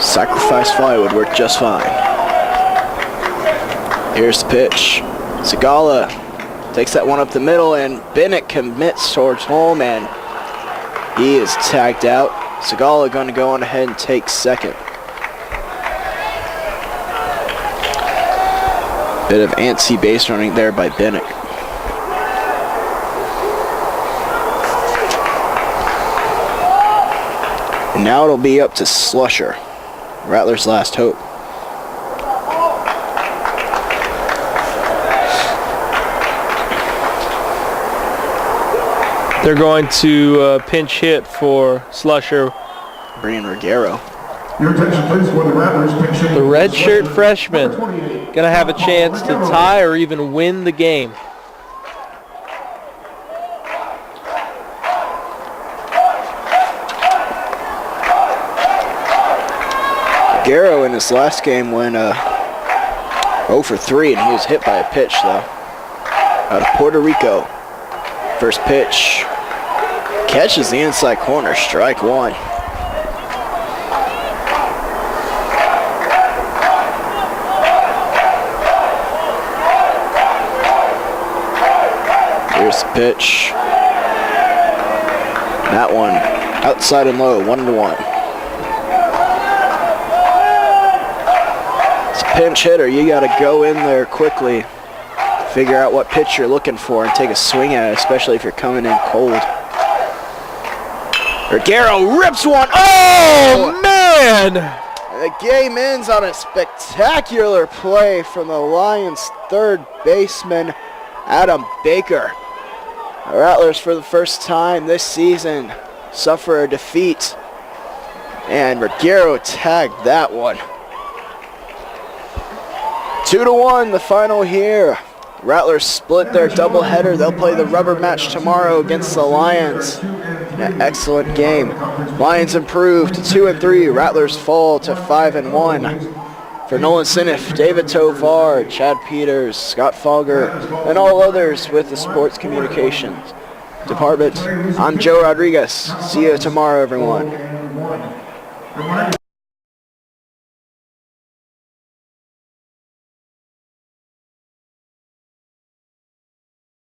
Sacrifice fly would work just fine. Here's the pitch. Zagala takes that one up the middle, and Bennett commits towards home, and he is tagged out. Zagala going to go on ahead and take second. Bit of antsy base running there by Bennett. And now it'll be up to Slusher, Rattler's last hope. They're going to pinch hit for Slusher. Brian Ruggiero. Your attention, please, for the Rattlers pitch hitting. The redshirt freshman Number 28. going to have a chance to tie or even win the game. Ruggiero in his last game went 0 for 3, and he was hit by a pitch, though. Out of Puerto Rico. First pitch, Catches the inside corner, strike one. Here's the pitch. That one outside and low, 1-1. It's a pinch hitter. You got to go in there quickly, figure out what pitch you're looking for, and take a swing at it, especially if you're coming in cold. Ruggiero rips one. Oh, man! The game ends on a spectacular play from the Lions' third baseman, Adam Baker. The Rattlers, for the first time this season, suffer a defeat, and Ruggiero tagged that one. 2-1, the final here. Rattlers split their doubleheader. They'll play the rubber match tomorrow against the Lions. An excellent game. Lions improved to 2-3. Rattlers fall to 5-1. For Nolan Sinif, David Tovar, Chad Peters, Scott Fogger, and all others with the Sports Communications Department, I'm Joe Rodriguez. See you tomorrow, everyone.